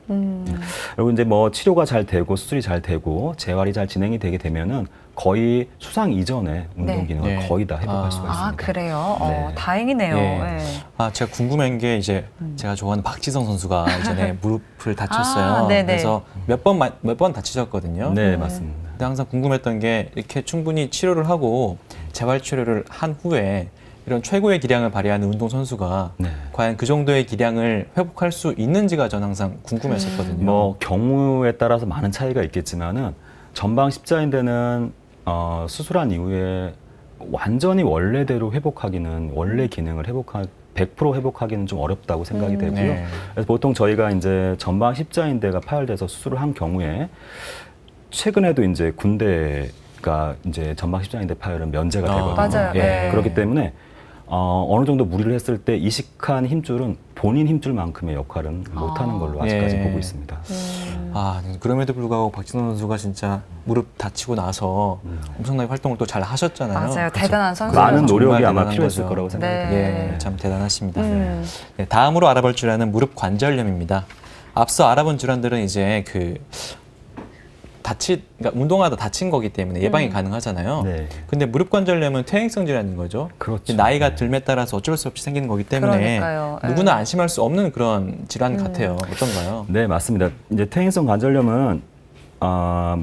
S4: 그리고 이제 뭐 치료가 잘 되고 수술이 잘 되고 재활이 잘 진행이 되게 되면은 거의 수상 이전에 운동
S1: 네.
S4: 기능을
S2: 네.
S4: 거의 다 회복할 수가 있습니다.
S1: 아, 그래요?
S4: 네.
S1: 다행이네요.
S2: 예.
S1: 네.
S2: 아, 제가 궁금한 게 이제 제가 좋아하는 박지성 선수가 예전에 무릎을 다쳤어요.
S1: 아, 네네.
S2: 그래서 몇 번 다치셨거든요.
S4: 네, 맞습니다.
S2: 근데 항상 궁금했던 게 이렇게 충분히 치료를 하고 재활 치료를 한 후에 이런 최고의 기량을 발휘하는 운동 선수가
S4: 네.
S2: 과연 그 정도의 기량을 회복할 수 있는지가 저는 항상 궁금했었거든요.
S4: 뭐 경우에 따라서 많은 차이가 있겠지만은 전방 십자인대는 수술한 이후에 완전히 원래대로 회복하기는 원래 기능을 100% 회복하기는 좀 어렵다고 생각이 되고요.
S2: 네.
S4: 그래서 보통 저희가 이제 전방 십자인대가 파열돼서 수술을 한 경우에 최근에도 이제 군대가 이제 전방 십자인대 파열은 면제가 되거든요.
S1: 맞아요.
S4: 예,
S1: 네.
S4: 그렇기 때문에 어느 정도 무리를 했을 때 이식한 힘줄은 본인 힘줄만큼의 역할은 못하는 걸로 아직까지
S2: 예.
S4: 보고 있습니다.
S2: 아, 그럼에도 불구하고 박지성 선수가 진짜 무릎 다치고 나서 엄청나게 활동을 또 잘 하셨잖아요.
S1: 맞아요.
S2: 그렇죠?
S1: 대단한 선수.
S4: 많은 노력이
S2: 정말
S4: 아마
S2: 대단한
S4: 필요했을
S2: 거죠.
S4: 거라고 생각이
S1: 네.
S4: 듭니다.
S2: 예, 참 대단하십니다.
S1: 음.
S2: 네, 다음으로 알아볼 질환은 무릎 관절염입니다. 앞서 알아본 질환들은 이제 그러니까 운동하다 다친 거기 때문에 예방이 가능하잖아요.
S4: 네.
S2: 근데 무릎 관절염은 퇴행성 질환인 거죠.
S4: 그렇죠.
S2: 나이가
S4: 네.
S2: 들에 따라서 어쩔 수 없이 생기는 거기 때문에
S1: 그러니까요. 네.
S2: 누구나 안심할 수 없는 그런 질환 같아요. 어떤가요?
S4: 네, 맞습니다. 이제 퇴행성 관절염은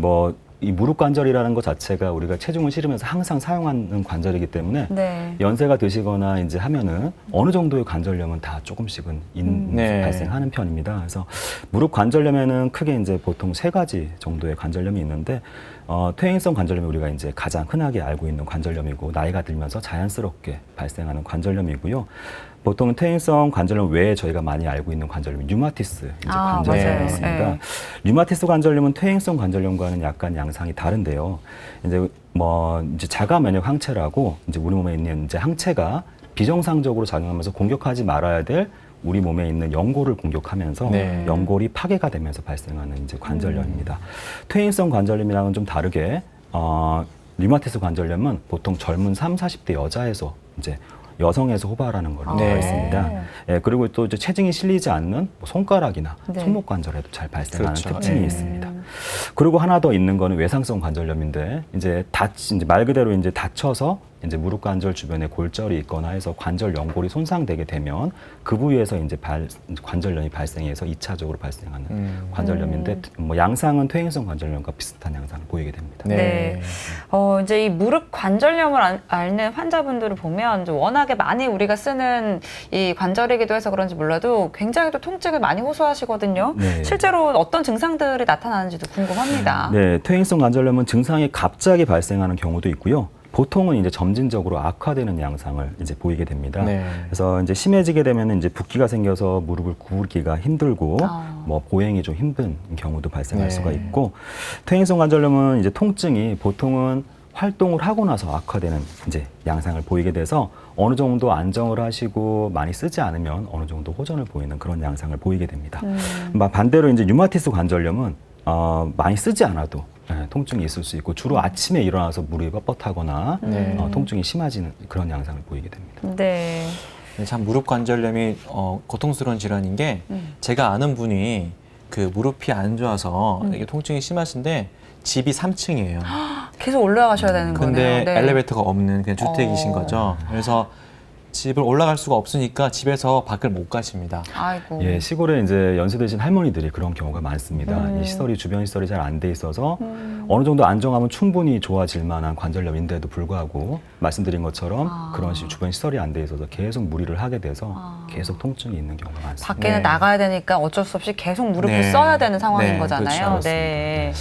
S4: 뭐 이 무릎 관절이라는 것 자체가 우리가 체중을 실으면서 항상 사용하는 관절이기 때문에
S1: 네.
S4: 연세가 드시거나 이제 하면은 어느 정도의 관절염은 다 조금씩은
S2: 네.
S4: 발생하는 편입니다. 그래서 무릎 관절염에는 크게 이제 보통 3가지 정도의 관절염이 있는데 퇴행성 관절염이 우리가 이제 가장 흔하게 알고 있는 관절염이고 나이가 들면서 자연스럽게 발생하는 관절염이고요. 보통 퇴행성 관절염 외에 저희가 많이 알고 있는 관절염이 류마티스 이제 관절염이
S1: 맞아요.
S4: 있습니다.
S1: 네.
S4: 류마티스 관절염은 퇴행성 관절염과는 약간 양상이 다른데요. 이제 자가 면역 항체라고 이제 우리 몸에 있는 이제 항체가 비정상적으로 작용하면서 공격하지 말아야 될 우리 몸에 있는 연골을 공격하면서
S2: 네.
S4: 연골이 파괴가 되면서 발생하는 이제 관절염입니다. 퇴행성 관절염이랑은 좀 다르게 류마티스 관절염은 보통 젊은 30, 40대 여자에서 이제 여성에서 호발하는 걸로 되어
S2: 네.
S4: 있습니다. 예, 그리고 또 이제 체중이 실리지 않는 뭐 손가락이나
S1: 네.
S4: 손목 관절에도 잘 발생하는
S2: 그렇죠.
S4: 특징이
S2: 네.
S4: 있습니다. 그리고 하나 더 있는 거는 외상성 관절염인데 이제 말 그대로 이제 다쳐서 이제 무릎 관절 주변에 골절이 있거나 해서 관절 연골이 손상되게 되면 그 부위에서 이제 관절염이 발생해서 2차적으로 발생하는 관절염인데 뭐 양상은 퇴행성 관절염과 비슷한 양상을 보이게 됩니다.
S1: 네. 이제 이 무릎 관절염을 앓는 환자분들을 보면 좀 워낙에 많이 우리가 쓰는 이 관절이기도 해서 그런지 몰라도 굉장히 또 통증을 많이 호소하시거든요.
S4: 네.
S1: 실제로 어떤 증상들이 나타나는지도 궁금합니다.
S4: 네, 퇴행성 관절염은 증상이 갑자기 발생하는 경우도 있고요. 보통은 이제 점진적으로 악화되는 양상을 이제 보이게 됩니다.
S5: 네.
S4: 그래서 이제 심해지게 되면 이제 붓기가 생겨서 무릎을 구부리기가 힘들고 뭐 보행이 좀 힘든 경우도 발생할
S5: 네.
S4: 수가 있고, 퇴행성 관절염은 이제 통증이 보통은 활동을 하고 나서 악화되는 이제 양상을 보이게 돼서 어느 정도 안정을 하시고 많이 쓰지 않으면 어느 정도 호전을 보이는 그런 양상을 보이게 됩니다. 반대로 이제 류마티스 관절염은 많이 쓰지 않아도 통증이 있을 수 있고 주로 아침에 일어나서 무릎이 뻣뻣하거나
S5: 네.
S4: 통증이 심해지는 그런 양상을 보이게 됩니다.
S1: 네.
S2: 참 무릎 관절염이 고통스러운 질환인 게 제가 아는 분이 그 무릎이 안 좋아서 이게 통증이 심하신데 집이 3층이에요.
S1: 계속 올라가셔야 되는
S2: 근데
S1: 거네요. 네.
S2: 엘리베이터가 없는 그냥 주택이신 거죠. 그래서 집을 올라갈 수가 없으니까 집에서 밖을 못 가십니다.
S1: 아이고.
S4: 예, 시골에 이제 연세드신 할머니들이 그런 경우가 많습니다. 이 시설이 주변 시설이 잘 안 돼 있어서 어느 정도 안정하면 충분히 좋아질 만한 관절염인데도 불구하고 말씀드린 것처럼 그런 주변 시설이 안 돼 있어서 계속 무리를 하게 돼서 계속 통증이 있는 경우가 많습니다.
S1: 밖에는
S5: 네.
S1: 나가야 되니까 어쩔 수 없이 계속 무릎을
S2: 네.
S1: 써야 되는 상황인
S2: 네,
S1: 거잖아요.
S2: 그렇죠.
S1: 네.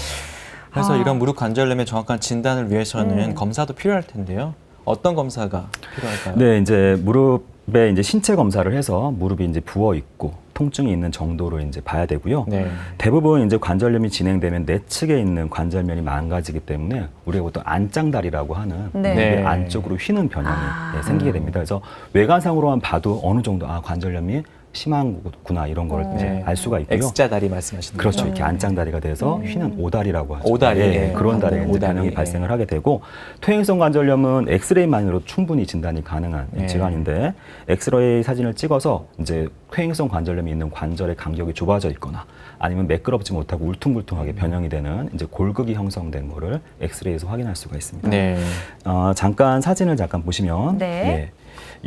S2: 그래서 이런 무릎 관절염의 정확한 진단을 위해서는 검사도 필요할 텐데요. 어떤 검사가 필요할까요?
S4: 네, 이제 무릎에 이제 신체 검사를 해서 무릎이 이제 부어 있고 통증이 있는 정도로 이제 봐야 되고요.
S5: 네.
S4: 대부분 이제 관절염이 진행되면 내측에 있는 관절면이 망가지기 때문에 우리가 보통 안짱다리라고 하는
S1: 네.
S4: 무릎의
S5: 네.
S4: 안쪽으로 휘는 변형이 생기게 됩니다. 그래서 외관상으로만 봐도 어느 정도 관절염이 심한구나 이런 걸
S5: 네.
S4: 이제 알 수가 있고요.
S2: X자 다리 말씀하시는
S4: 그렇죠.
S2: 거죠?
S4: 이렇게 안짱다리가 돼서 휘는 오다리라고 하죠.
S2: 오다리.
S4: 예, 그런
S2: 네.
S4: 다리가 이제
S2: 오다리.
S4: 변형이 발생을 하게 되고, 퇴행성 관절염은 엑스레이만으로 충분히 진단이 가능한
S5: 네.
S4: 질환인데, 엑스레이 사진을 찍어서 이제 퇴행성 관절염이 있는 관절의 간격이 좁아져 있거나 아니면 매끄럽지 못하고 울퉁불퉁하게 변형이 되는 이제 골극이 형성된 거를 엑스레이에서 확인할 수가 있습니다.
S5: 네.
S4: 잠깐 사진을 잠깐 보시면
S1: 네.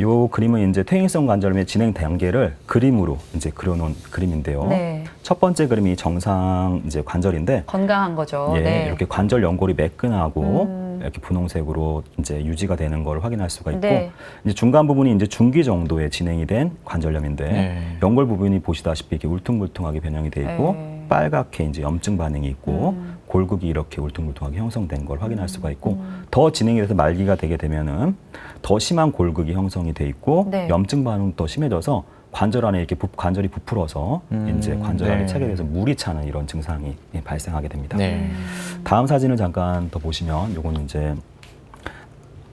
S4: 요 그림은 이제 퇴행성 관절염의 진행 단계를 그림으로 이제 그려놓은 그림인데요.
S1: 네.
S4: 첫 번째 그림이 정상 이제 관절인데,
S1: 건강한 거죠.
S4: 예,
S1: 네.
S4: 이렇게 관절 연골이 매끈하고 이렇게 분홍색으로 이제 유지가 되는 걸 확인할 수가 있고,
S1: 네.
S4: 이제 중간 부분이 이제 중기 정도의 진행이 된 관절염인데,
S5: 네.
S4: 연골 부분이 보시다시피 이렇게 울퉁불퉁하게 변형이 돼 있고,
S1: 네.
S4: 빨갛게 이제 염증 반응이 있고, 골극이 이렇게 울퉁불퉁하게 형성된 걸 확인할 수가 있고, 더 진행이 돼서 말기가 되게 되면은 더 심한 골극이 형성이 돼 있고,
S1: 네.
S4: 염증 반응도 더 심해져서 관절 안에 이렇게 관절이 부풀어서 이제 관절 안에
S5: 네.
S4: 차게 돼서 물이 차는 이런 증상이 발생하게 됩니다.
S5: 네.
S4: 다음 사진을 잠깐 더 보시면 요건 이제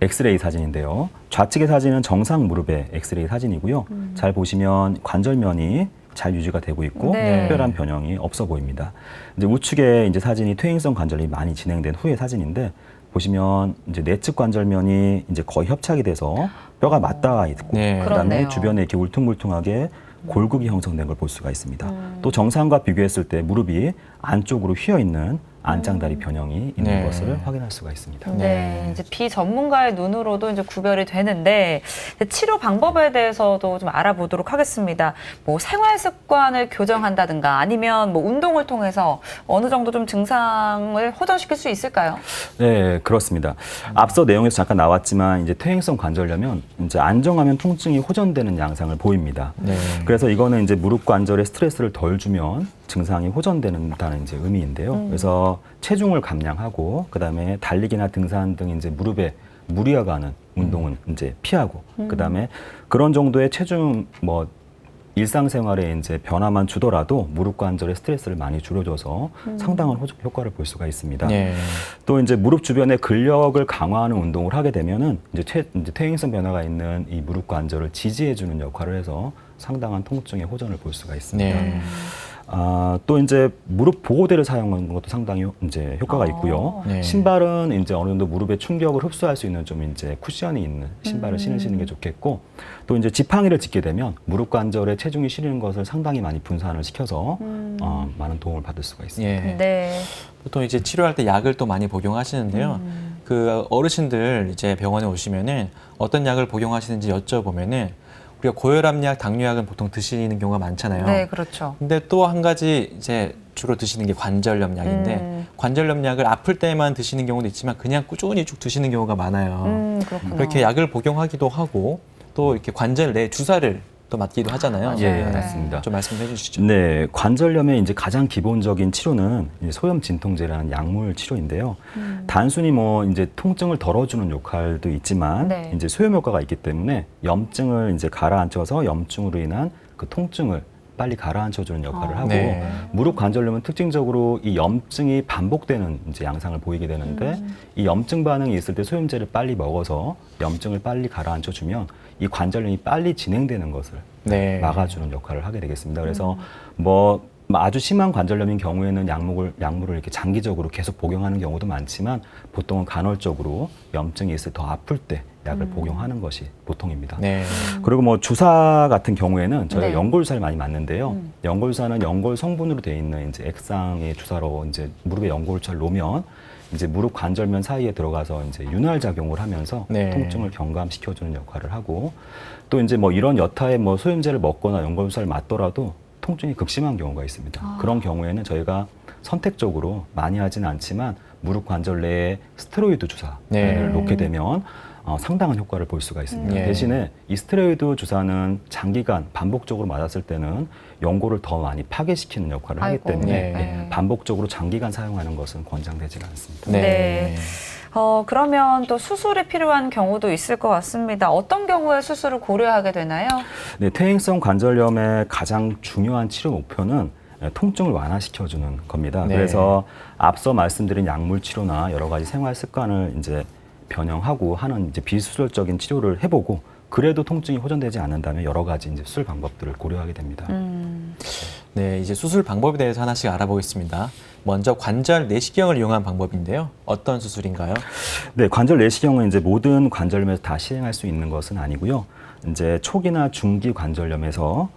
S4: 엑스레이 사진인데요. 좌측의 사진은 정상 무릎의 엑스레이 사진이고요. 잘 보시면 관절면이 잘 유지가 되고 있고
S1: 네.
S4: 특별한 변형이 없어 보입니다. 이제 우측에 이제 사진이 퇴행성 관절이 많이 진행된 후의 사진인데, 보시면 이제 내측 관절면이 이제 거의 협착이 돼서 뼈가 맞닿아 있고,
S5: 네.
S4: 그다음에
S1: 그렇네요.
S4: 주변에 이렇게 울퉁불퉁하게 골극이 형성된 걸 볼 수가 있습니다. 또 정상과 비교했을 때 무릎이 안쪽으로 휘어 있는 안짱다리 변형이 있는
S5: 네.
S4: 것을 확인할 수가 있습니다.
S1: 네, 이제 비전문가의 눈으로도 이제 구별이 되는데, 치료 방법에 대해서도 좀 알아보도록 하겠습니다. 뭐 생활 습관을 교정한다든가 아니면 뭐 운동을 통해서 어느 정도 좀 증상을 호전시킬 수 있을까요?
S4: 네, 그렇습니다. 앞서 내용에서 잠깐 나왔지만 이제 퇴행성 관절염은 이제 안정하면 통증이 호전되는 양상을 보입니다.
S5: 네.
S4: 그래서 이거는 이제 무릎 관절에 스트레스를 덜 주면 증상이 호전되는다는 이제 의미인데요. 그래서 체중을 감량하고 그다음에 달리기나 등산 등 이제 무릎에 무리가 가는 운동은 이제 피하고, 그다음에 그런 정도의 체중 뭐 일상생활에 이제 변화만 주더라도 무릎 관절에 스트레스를 많이 줄여줘서 상당한 효과를 볼 수가 있습니다.
S5: 네.
S4: 또 이제 무릎 주변에 근력을 강화하는 운동을 하게 되면은 이제 퇴행성 변화가 있는 이 무릎 관절을 지지해주는 역할을 해서 상당한 통증의 호전을 볼 수가 있습니다.
S5: 네.
S4: 또 이제 무릎 보호대를 사용하는 것도 상당히 이제 효과가 있고요.
S2: 네.
S4: 신발은 이제 어느 정도 무릎의 충격을 흡수할 수 있는 좀 이제 쿠션이 있는 신발을 신으시는 게 좋겠고, 또 이제 지팡이를 짚게 되면 무릎 관절에 체중이 실리는 것을 상당히 많이 분산을 시켜서 많은 도움을 받을 수가 있습니다.
S2: 예.
S1: 네.
S2: 보통 이제 치료할 때 약을 또 많이 복용하시는데요. 그 어르신들 이제 병원에 오시면은 어떤 약을 복용하시는지 여쭤보면은 우리가 고혈압약, 당뇨약은 보통 드시는 경우가 많잖아요.
S1: 네, 그렇죠.
S2: 근데 또 한 가지 이제 주로 드시는 게 관절염 약인데 관절염 약을 아플 때만 드시는 경우도 있지만 그냥 꾸준히 쭉 드시는 경우가 많아요.
S1: 그렇구나.
S2: 그렇게 약을 복용하기도 하고 또 이렇게 관절 내 주사를 또 맞기도 하잖아요.
S4: 예,
S1: 네.
S4: 맞습니다.
S2: 좀 말씀 해주시죠.
S4: 네, 관절염의 이제 가장 기본적인 치료는 이제 소염 진통제라는 약물 치료인데요. 단순히 뭐 이제 통증을 덜어주는 역할도 있지만
S1: 네.
S4: 이제 소염 효과가 있기 때문에 염증을 이제 가라앉혀서 염증으로 인한 그 통증을 빨리 가라앉혀주는 역할을 하고
S2: 네.
S4: 무릎 관절염은 특징적으로 이 염증이 반복되는 이제 양상을 보이게 되는데 이 염증 반응이 있을 때 소염제를 빨리 먹어서 염증을 빨리 가라앉혀주면 이 관절염이 빨리 진행되는 것을
S2: 네.
S4: 막아주는 역할을 하게 되겠습니다. 그래서 뭐 아주 심한 관절염인 경우에는 약물을 이렇게 장기적으로 계속 복용하는 경우도 많지만 보통은 간헐적으로 염증이 있을 더 아플 때 약을 복용하는 것이 보통입니다.
S2: 네.
S4: 그리고 뭐 주사 같은 경우에는 저희가
S1: 네.
S4: 연골주사를 많이 맞는데요. 연골주사는 연골 성분으로 되어 있는 이제 액상의 주사로 이제 무릎에 연골주사를 놓으면 이제 무릎 관절면 사이에 들어가서 이제 윤활 작용을 하면서
S2: 네.
S4: 통증을 경감시켜주는 역할을 하고 또 이제 뭐 이런 여타의 뭐 소염제를 먹거나 연골주사를 맞더라도 통증이 극심한 경우가 있습니다. 그런 경우에는 저희가 선택적으로 많이 하진 않지만 무릎 관절 내에 스테로이드 주사를
S2: 네.
S4: 놓게 되면 상당한 효과를 볼 수가 있습니다.
S2: 예.
S4: 대신에 이 스테로이드 주사는 장기간 반복적으로 맞았을 때는 연골을 더 많이 파괴시키는 역할을 하기
S1: 아이고.
S4: 때문에
S2: 네.
S4: 반복적으로 장기간 사용하는 것은 권장되지가 않습니다.
S1: 네. 그러면 또 수술이 필요한 경우도 있을 것 같습니다. 어떤 경우에 수술을 고려하게 되나요?
S4: 네, 퇴행성 관절염의 가장 중요한 치료 목표는 통증을 완화시켜주는 겁니다.
S2: 네.
S4: 그래서 앞서 말씀드린 약물 치료나 여러 가지 생활 습관을 이제 변형하고 하는 이제 비수술적인 치료를 해보고 그래도 통증이 호전되지 않는다면 여러 가지 이제 수술 방법들을 고려하게 됩니다.
S2: 네, 이제 수술 방법에 대해서 하나씩 알아보겠습니다. 먼저 관절 내시경을 이용한 방법인데요. 어떤 수술인가요?
S4: 네, 관절 내시경은 이제 모든 관절염에서 다 시행할 수 있는 것은 아니고요. 이제 초기나 중기 관절염에서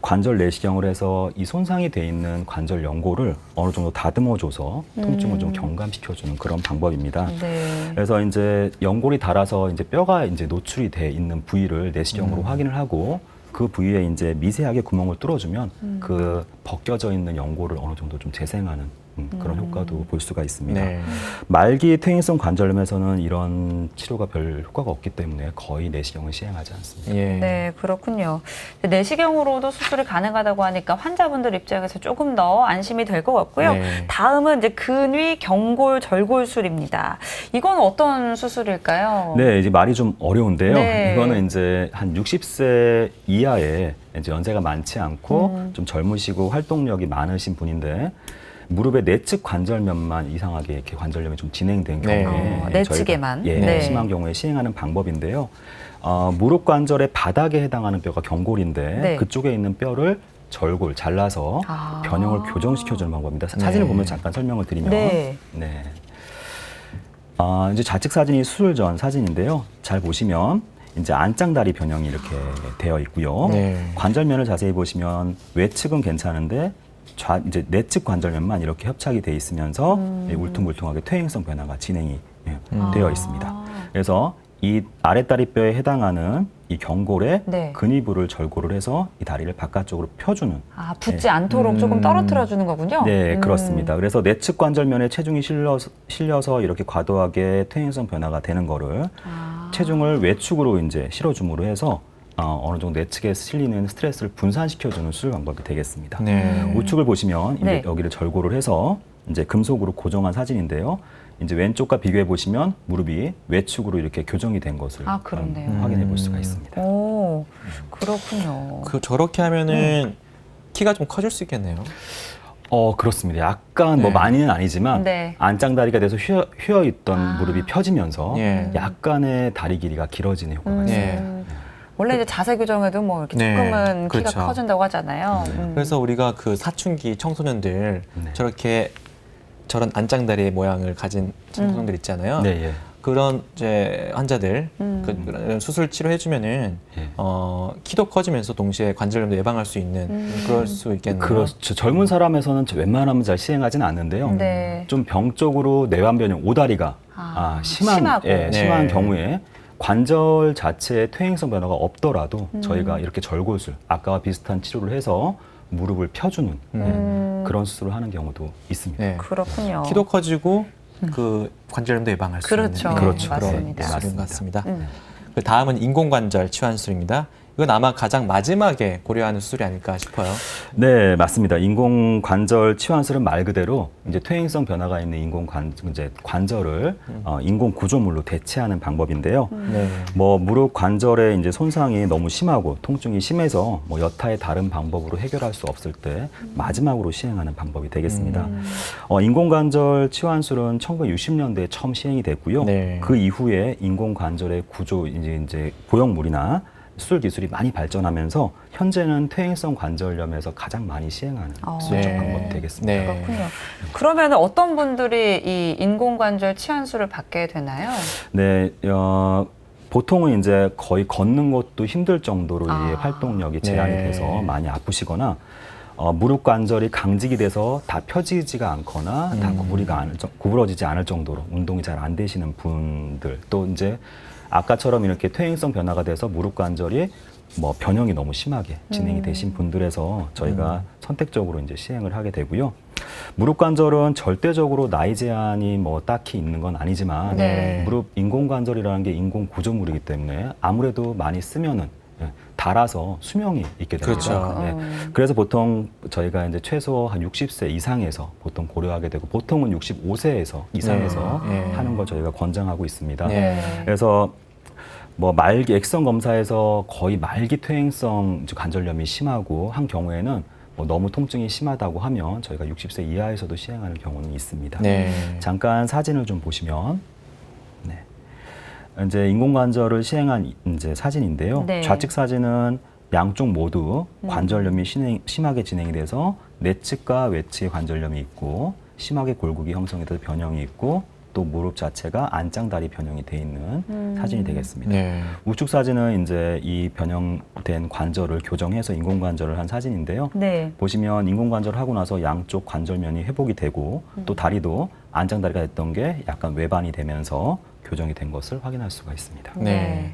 S4: 관절 내시경을 해서 이 손상이 돼 있는 관절 연골을 어느 정도 다듬어줘서 통증을 좀 경감시켜주는 그런 방법입니다.
S1: 네.
S4: 그래서 이제 연골이 닳아서 이제 뼈가 이제 노출이 돼 있는 부위를 내시경으로 확인을 하고 그 부위에 이제 미세하게 구멍을 뚫어주면 그 벗겨져 있는 연골을 어느 정도 좀 재생하는 그런 효과도 볼 수가 있습니다.
S2: 네.
S4: 말기 퇴행성 관절염에서는 이런 치료가 별 효과가 없기 때문에 거의 내시경을 시행하지 않습니다.
S2: 예.
S1: 네, 그렇군요. 내시경으로도 수술이 가능하다고 하니까 환자분들 입장에서 조금 더 안심이 될 것 같고요.
S2: 네.
S1: 다음은 이제 근위 경골 절골술입니다. 이건 어떤 수술일까요?
S4: 네, 이제 말이 좀 어려운데요.
S1: 네.
S4: 이거는 이제 한 60세 이하의 이제 연세가 많지 않고 좀 젊으시고 활동력이 많으신 분인데 무릎의 내측 관절면만 이상하게 이렇게 관절염이 좀 진행된
S2: 네.
S4: 경우에
S1: 내측에만?
S4: 저희가,
S1: 네.
S4: 심한 경우에 시행하는 방법인데요. 무릎 관절의 바닥에 해당하는 뼈가 경골인데
S1: 네.
S4: 그쪽에 있는 뼈를 절골 잘라서 변형을 교정시켜주는 방법입니다. 사진을 보면 잠깐 설명을 드리면
S1: 네.
S4: 네. 이제 좌측 사진이 수술 전 사진인데요. 잘 보시면 이제 안짱다리 변형이 이렇게 되어 있고요.
S2: 네.
S4: 관절면을 자세히 보시면 외측은 괜찮은데 이제 내측 관절면만 이렇게 협착이 돼 있으면서 울퉁불퉁하게 퇴행성 변화가 진행이 되어 있습니다. 그래서 이 아랫다리뼈에 해당하는 이 경골에
S1: 네.
S4: 근위부를 절골을 해서 이 다리를 바깥쪽으로 펴주는
S1: 붙지 않도록 조금 떨어뜨려 주는 거군요.
S4: 네, 그렇습니다. 그래서 내측 관절면에 체중이 실려서 이렇게 과도하게 퇴행성 변화가 되는 거를 체중을 외축으로 이제 실어줌으로 해서 어느 정도 내측에 실리는 스트레스를 분산시켜주는 수술 방법이 되겠습니다.
S2: 네.
S4: 우측을 보시면 이제
S1: 네.
S4: 여기를 절골을 해서 이제 금속으로 고정한 사진인데요. 이제 왼쪽과 비교해 보시면 무릎이 외축으로 이렇게 교정이 된 것을
S1: 그렇네요.
S4: 확인해 볼 수가 있습니다.
S1: 오, 그렇군요.
S2: 저렇게 하면은 키가 좀 커질 수 있겠네요.
S4: 그렇습니다. 약간 뭐
S2: 네.
S4: 많이는 아니지만
S1: 네.
S4: 안짱다리가 돼서 휘어 있던 무릎이 펴지면서
S2: 예.
S4: 약간의 다리 길이가 길어지는 효과가 있습니다.
S2: 예.
S1: 원래 이제 자세 교정에도 뭐 이렇게
S2: 네,
S1: 조금은 키가
S2: 그렇죠.
S1: 커진다고 하잖아요.
S2: 그래서 우리가 그 사춘기 청소년들
S4: 네.
S2: 저런 안짱다리의 모양을 가진 청소년들 있잖아요.
S4: 네, 예.
S2: 그런 이제 환자들 그런 수술 치료해주면은
S4: 예.
S2: 키도 커지면서 동시에 관절염도 예방할 수 있는 그럴 수 있겠네요.
S4: 그렇죠. 젊은 사람에서는 웬만하면 잘 시행하지는 않는데요.
S1: 네.
S4: 좀 병적으로 뇌관 변형, 오다리가
S1: 심하고.
S4: 심한
S2: 네.
S4: 경우에 관절 자체에 퇴행성 변화가 없더라도 저희가 이렇게 절골술, 아까와 비슷한 치료를 해서 무릎을 펴주는 그런 수술을 하는 경우도 있습니다.
S2: 네.
S1: 그렇군요.
S2: 키도 커지고 그 관절염도 예방할 수
S1: 그렇죠.
S2: 있는
S4: 그렇죠.
S1: 맞습니다.
S2: 그런 수술
S4: 맞습니다.
S2: 같습니다.
S1: 음.
S2: 그 다음은 인공관절 치환술입니다. 이건 아마 가장 마지막에 고려하는 수술이 아닐까 싶어요.
S4: 네, 맞습니다. 인공관절 치환술은 말 그대로 이제 퇴행성 변화가 있는 관절을 인공 구조물로 대체하는 방법인데요.
S2: 네.
S4: 뭐 무릎 관절의 이제 손상이 너무 심하고 통증이 심해서 뭐 여타의 다른 방법으로 해결할 수 없을 때 마지막으로 시행하는 방법이 되겠습니다. 인공관절 치환술은 1960년대에 처음 시행이 됐고요.
S2: 네.
S4: 그 이후에 인공관절의 구조 이제 고형물이나 수술 기술이 많이 발전하면서 현재는 퇴행성 관절염에서 가장 많이 시행하는 수술적
S2: 네.
S4: 방법이 되겠습니다.
S2: 네.
S1: 그렇군요. 그러면 어떤 분들이 이 인공관절 치환술을 받게 되나요?
S4: 네, 보통은 이제 거의 걷는 것도 힘들 정도로 이 활동력이 제한이
S2: 네.
S4: 돼서 많이 아프시거나 무릎 관절이 강직이 돼서 다 펴지지가 않거나 다 구부러지지 않을 정도로 운동이 잘 안 되시는 분들, 또 이제 아까처럼 이렇게 퇴행성 변화가 돼서 무릎 관절이 뭐 변형이 너무 심하게 진행이 되신 분들에서 저희가 선택적으로 이제 시행을 하게 되고요. 무릎 관절은 절대적으로 나이 제한이 뭐 딱히 있는 건 아니지만
S1: 네.
S4: 무릎 인공 관절이라는 게 인공 구조물이기 때문에 아무래도 많이 쓰면은 닳아서 수명이 있게 됩니다.
S2: 그렇죠.
S4: 네. 그래서 보통 저희가 이제 최소 한 60세 이상에서 보통 고려하게 되고 보통은 65세에서 이상에서
S2: 네.
S4: 하는 걸 저희가 권장하고 있습니다.
S2: 네.
S4: 그래서 뭐 말기 액션 검사에서 거의 말기 퇴행성 관절염이 심하고 한 경우에는 뭐 너무 통증이 심하다고 하면 저희가 60세 이하에서도 시행하는 경우는 있습니다.
S2: 네.
S4: 잠깐 사진을 좀 보시면, 네. 이제 인공관절을 시행한 이제 사진인데요.
S1: 네.
S4: 좌측 사진은 양쪽 모두 관절염이 심하게 진행이 돼서 내측과 외측에 관절염이 있고 심하게 골국이 형성이 돼서 변형이 있고 또 무릎 자체가 안짱다리 변형이 돼 있는 사진이 되겠습니다.
S2: 네.
S4: 우측 사진은 이제 이 변형된 관절을 교정해서 인공관절을 한 사진인데요.
S1: 네.
S4: 보시면 인공관절을 하고 나서 양쪽 관절면이 회복이 되고 또 다리도 안짱다리가 됐던 게 약간 외반이 되면서 교정이 된 것을 확인할 수가 있습니다.
S2: 네.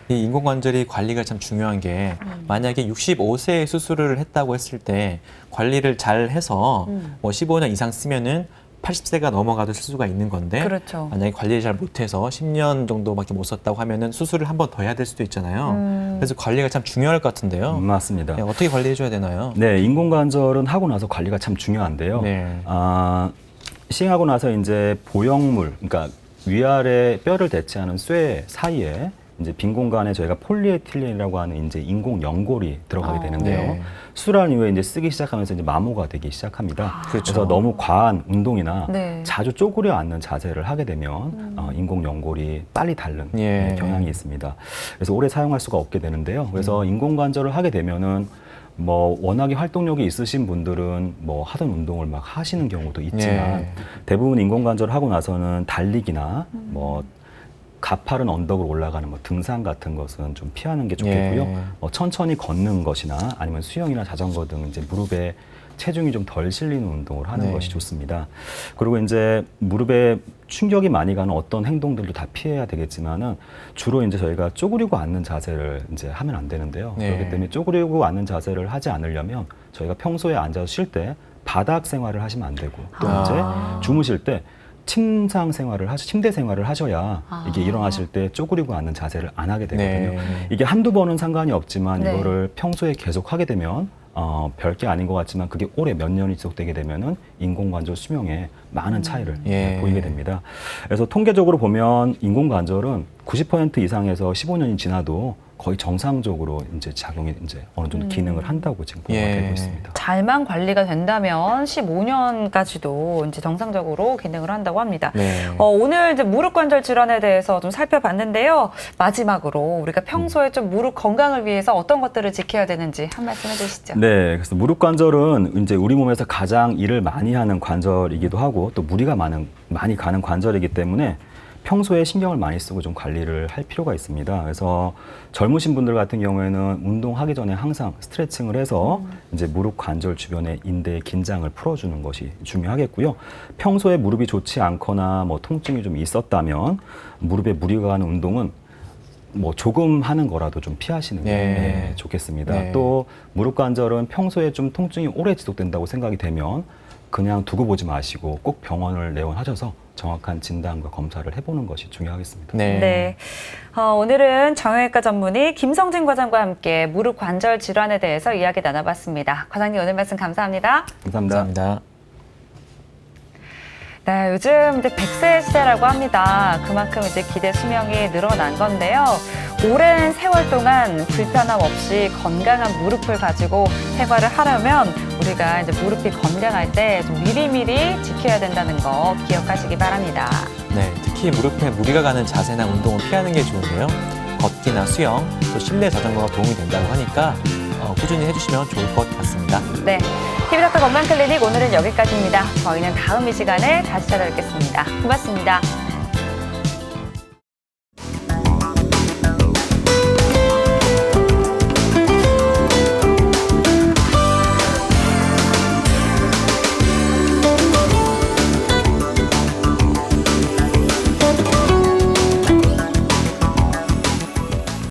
S2: 이 인공관절이 관리가 참 중요한 게 만약에 65세에 수술을 했다고 했을 때 관리를 잘 해서 뭐 15년 이상 쓰면은 80세가 넘어가도 쓸 수가 있는 건데
S1: 그렇죠.
S2: 만약에 관리를 잘 못해서 10년 정도밖에 못 썼다고 하면은 수술을 한 번 더 해야 될 수도 있잖아요. 그래서 관리가 참 중요할 것 같은데요.
S4: 맞습니다.
S2: 네, 어떻게 관리해줘야 되나요?
S4: 네, 인공관절은 하고 나서 관리가 참 중요한데요.
S2: 네.
S4: 시행하고 나서 이제 보형물, 그러니까 위아래 뼈를 대체하는 쇠 사이에 이제 빈 공간에 저희가 폴리에틸렌이라고 하는 이제 인공 연골이 들어가게 되는데요.
S2: 네.
S4: 수술한 이후에 이제 쓰기 시작하면서 이제 마모가 되기 시작합니다.
S2: 그렇죠.
S4: 그래서 너무 과한 운동이나
S1: 네.
S4: 자주 쪼그려 앉는 자세를 하게 되면 인공 연골이 빨리 닳는
S2: 예.
S4: 경향이 있습니다. 그래서 오래 사용할 수가 없게 되는데요. 그래서 인공관절을 하게 되면은 뭐 워낙에 활동력이 있으신 분들은 뭐 하던 운동을 막 하시는 경우도 있지만
S2: 예.
S4: 대부분 인공관절을 하고 나서는 달리기나 뭐 가파른 언덕으로 올라가는 뭐 등산 같은 것은 좀 피하는 게 좋겠고요.
S2: 예.
S4: 천천히 걷는 것이나 아니면 수영이나 자전거 등 이제 무릎에 체중이 좀 덜 실리는 운동을 하는
S2: 네.
S4: 것이 좋습니다. 그리고 이제 무릎에 충격이 많이 가는 어떤 행동들도 다 피해야 되겠지만은 주로 이제 저희가 쪼그리고 앉는 자세를 이제 하면 안 되는데요.
S2: 네.
S4: 그렇기 때문에 쪼그리고 앉는 자세를 하지 않으려면 저희가 평소에 앉아서 쉴 때 바닥 생활을 하시면 안 되고 또 이제 주무실 때 침대 생활을 하셔야 이게 일어나실 때 쪼그리고 앉는 자세를 안 하게 되거든요.
S2: 네.
S4: 이게 한두 번은 상관이 없지만
S1: 네.
S4: 이거를 평소에 계속 하게 되면 별게 아닌 것 같지만 그게 오래 몇 년이 지속되게 되면은 인공관절 수명에 많은 차이를
S2: 예.
S4: 보이게 됩니다. 그래서 통계적으로 보면 인공관절은 90% 이상에서 15년이 지나도 거의 정상적으로 이제 작용이 이제 어느 정도 기능을 한다고 지금 보고가
S2: 예.
S4: 되고 있습니다.
S1: 잘만 관리가 된다면 15년까지도 이제 정상적으로 기능을 한다고 합니다.
S2: 네.
S1: 오늘 이제 무릎 관절 질환에 대해서 좀 살펴봤는데요. 마지막으로 우리가 평소에 좀 무릎 건강을 위해서 어떤 것들을 지켜야 되는지 한 말씀 해주시죠.
S4: 네, 그래서 무릎 관절은 이제 우리 몸에서 가장 일을 많이 하는 관절이기도 하고 또 무리가 많이 가는 관절이기 때문에 평소에 신경을 많이 쓰고 좀 관리를 할 필요가 있습니다. 그래서 젊으신 분들 같은 경우에는 운동하기 전에 항상 스트레칭을 해서 이제 무릎 관절 주변의 인대의 긴장을 풀어주는 것이 중요하겠고요. 평소에 무릎이 좋지 않거나 뭐 통증이 좀 있었다면 무릎에 무리가 가는 운동은 뭐 조금 하는 거라도 좀 피하시는 게
S2: 네.
S4: 좋겠습니다.
S2: 네.
S4: 또 무릎 관절은 평소에 좀 통증이 오래 지속된다고 생각이 되면 그냥 두고 보지 마시고 꼭 병원을 내원하셔서 정확한 진단과 검사를 해보는 것이 중요하겠습니다.
S1: 네. 오늘은 정형외과 전문의 김성진 과장과 함께 무릎 관절 질환에 대해서 이야기 나눠봤습니다. 과장님 오늘 말씀 감사합니다.
S4: 감사합니다.
S2: 감사합니다.
S1: 네, 요즘 이제 100세 시대라고 합니다. 그만큼 이제 기대 수명이 늘어난 건데요. 오랜 세월 동안 불편함 없이 건강한 무릎을 가지고 생활을 하려면 우리가 이제 무릎이 건강할 때 좀 미리미리 지켜야 된다는 거 기억하시기 바랍니다.
S2: 네, 특히 무릎에 무리가 가는 자세나 운동은 피하는 게 좋은데요. 걷기나 수영, 또 실내 자전거가 도움이 된다고 하니까 꾸준히 해주시면 좋을 것 같습니다.
S1: 네, TV닥터 건강클리닉 오늘은 여기까지입니다. 저희는 다음 이 시간에 다시 찾아뵙겠습니다. 고맙습니다.